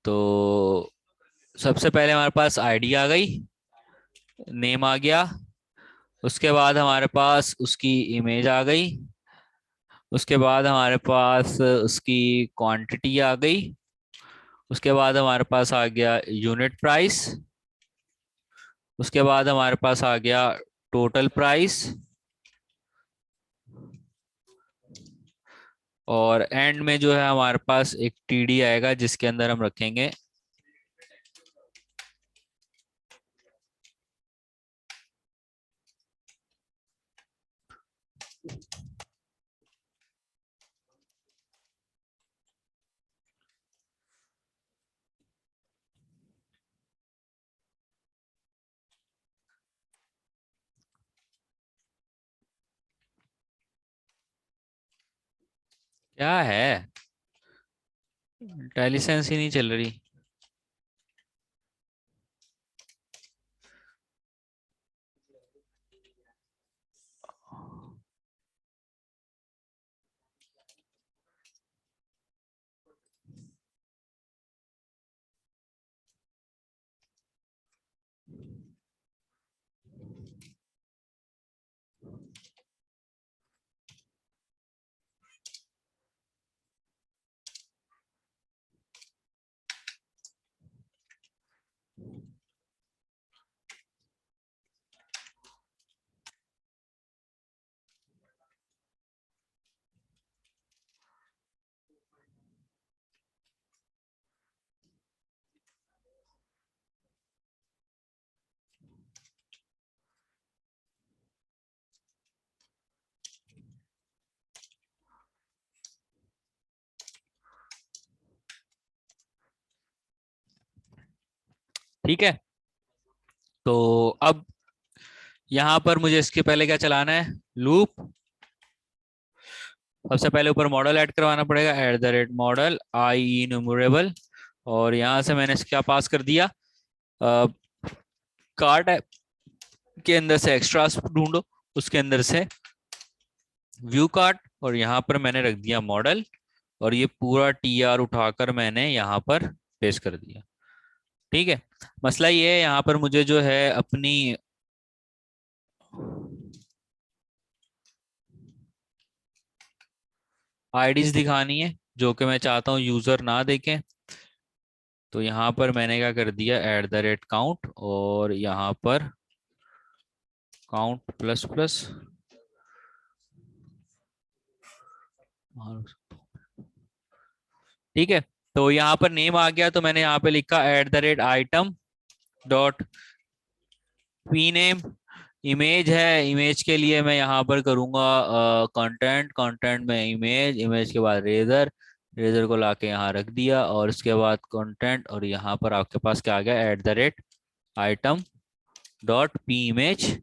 तो सबसे पहले हमारे पास आईडी आ गई, नेम आ गया। उसके बाद हमारे पास उसकी इमेज आ गई। उसके बाद हमारे पास उसकी क्वांटिटी आ गई। उसके बाद हमारे पास आ गया यूनिट प्राइस। उसके बाद हमारे पास आ गया टोटल प्राइस। और एंड में जो है हमारे पास एक TD आएगा, जिसके अंदर हम रखेंगे क्या है, इंटेलिजेंस ही नहीं चल रही। ठीक है, तो अब यहाँ पर मुझे इसके पहले क्या चलाना है, लूप। सबसे पहले ऊपर मॉडल ऐड करवाना पड़ेगा, @मॉडल आई इन्यूमरेबल, और यहाँ से मैंने क्या पास कर दिया, कार्ट के अंदर से एक्स्ट्रास ढूंढो, उसके अंदर से व्यू कार्ट, और यहाँ पर मैंने रख दिया मॉडल, और ये पूरा TR उठाकर मैंने यहाँ पर पेस्ट कर दिया। ठीक है, मसला ये है यहाँ पर मुझे जो है अपनी आईडीज दिखानी है, जो कि मैं चाहता हूँ यूजर ना देखें। तो यहाँ पर मैंने क्या कर दिया, @काउंट, और यहाँ पर काउंट प्लस प्लस, ठीक है। तो यहाँ पर नेम आ गया, तो मैंने यहाँ पे लिखा @item dot P name. Image है, इमेज के लिए मैं यहाँ पर करूँगा कंटेंट, कंटेंट में इमेज, इमेज के बाद रेजर, रेजर को लाके यहाँ रख दिया, और उसके बाद कंटेंट, और यहाँ पर आपके पास क्या आ गया, @item डॉट पी इमेज।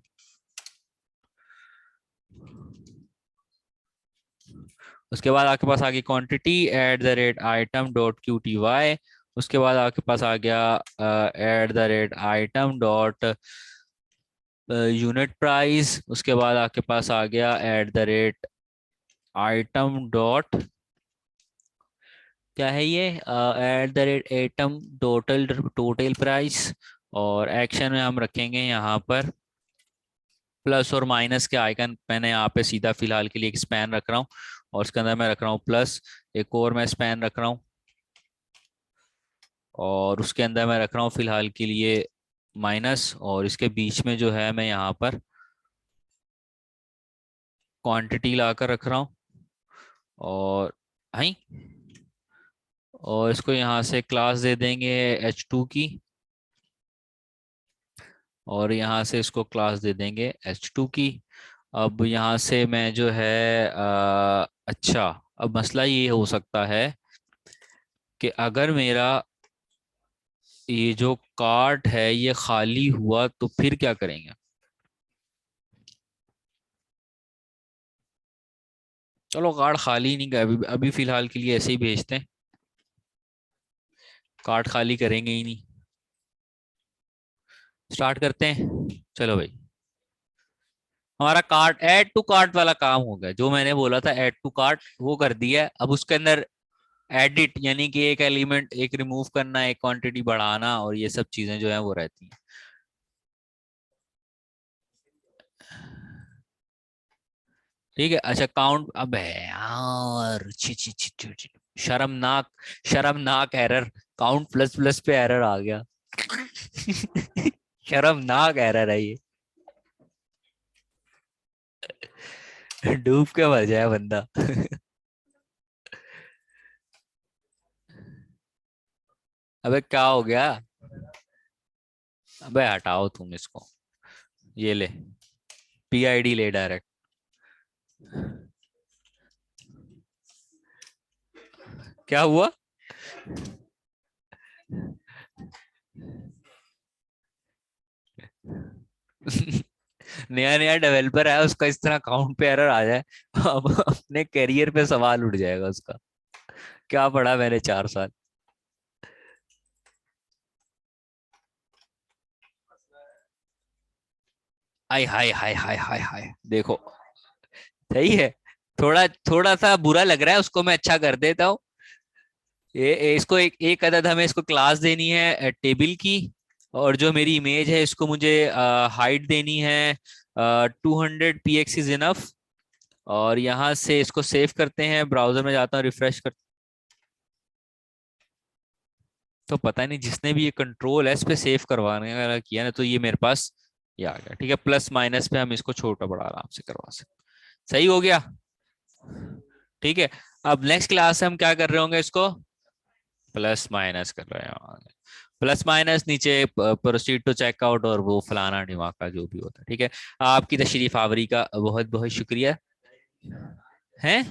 उसके बाद आपके पास आ गई क्वांटिटी @item डॉट QTY। उसके बाद आपके पास आ गया @item डॉट यूनिट प्राइस। उसके बाद आपके पास आ गया @item डॉट, क्या है ये, @item टोटल, टोटल प्राइस। और एक्शन में हम रखेंगे यहाँ पर प्लस और माइनस के आइकन, मैंने यहाँ पे सीधा फिलहाल के लिए एक स्पैन रख रहा हूँ, और उसके अंदर मैं रख रहा हूँ प्लस, एक और मैं स्पैन रख रहा हूँ, और उसके अंदर मैं रख रहा हूँ फिलहाल के लिए माइनस, और इसके बीच में जो है मैं यहाँ पर क्वांटिटी लाकर रख रहा हूँ। और हाई, और इसको यहाँ से क्लास दे देंगे H2 की, और यहाँ से इसको क्लास दे देंगे H2 की। अब यहाँ से मैं जो है अच्छा, अब मसला ये हो सकता है कि अगर मेरा ये जो कार्ट है ये खाली हुआ तो फिर क्या करेंगे। चलो कार्ट खाली नहीं, अभी अभी फिलहाल के लिए ऐसे ही भेजते हैं, कार्ट खाली करेंगे ही नहीं। स्टार्ट करते हैं, चलो भाई। हमारा कार्ट, ऐड टू कार्ट वाला काम हो गया, जो मैंने बोला था ऐड टू कार्ट वो कर दिया है। अब उसके अंदर एडिट, यानी कि एक एलिमेंट एक रिमूव करना, एक क्वांटिटी बढ़ाना, और ये सब चीजें जो है वो रहती हैं। ठीक है, अच्छा काउंट, अब है यार, छी छी छी छी छी, शर्मनाक, शर्मनाक एरर, काउंट प्लस प्लस पे एरर आ गया। शर्मनाक एरर है ये। डूब के मर जाए बंदा। अबे क्या हो गया, अबे हटाओ तुम इसको, ये ले, PID ले डायरेक्ट। क्या हुआ। नया नया डेवलपर है, उसका इस तरह काउंट पे एरर आ जाए, अब अपने करियर पे सवाल उठ जाएगा उसका, क्या पढ़ा मैंने 4 साल। आय हाय हाय हाय हाय हाय, देखो, सही है। थोड़ा थोड़ा सा बुरा लग रहा है उसको, मैं अच्छा कर देता हूँ। इसको एक अदद हमें इसको क्लास देनी है टेबल की, और जो मेरी इमेज है इसको मुझे हाइट देनी है 200 px इज इनफ। और यहाँ से इसको सेव करते हैं, ब्राउजर में जाता हूँ, रिफ्रेश कर, तो पता नहीं जिसने भी ये कंट्रोल एस पे सेव करवाने वाला किया ना, तो ये मेरे पास ये आ गया। ठीक है, प्लस माइनस पे हम इसको छोटा बड़ा आराम से करवा सकते, सही हो गया। ठीक है, अब नेक्स्ट क्लास से हम क्या कर रहे होंगे, इसको प्लस माइनस कर रहे हैं, प्लस माइनस नीचे प्रोसीड टू चेकआउट, और वो फलाना ढिमाका जो भी होता है। ठीक है, आपकी तशरीफ आवरी का बहुत बहुत शुक्रिया है।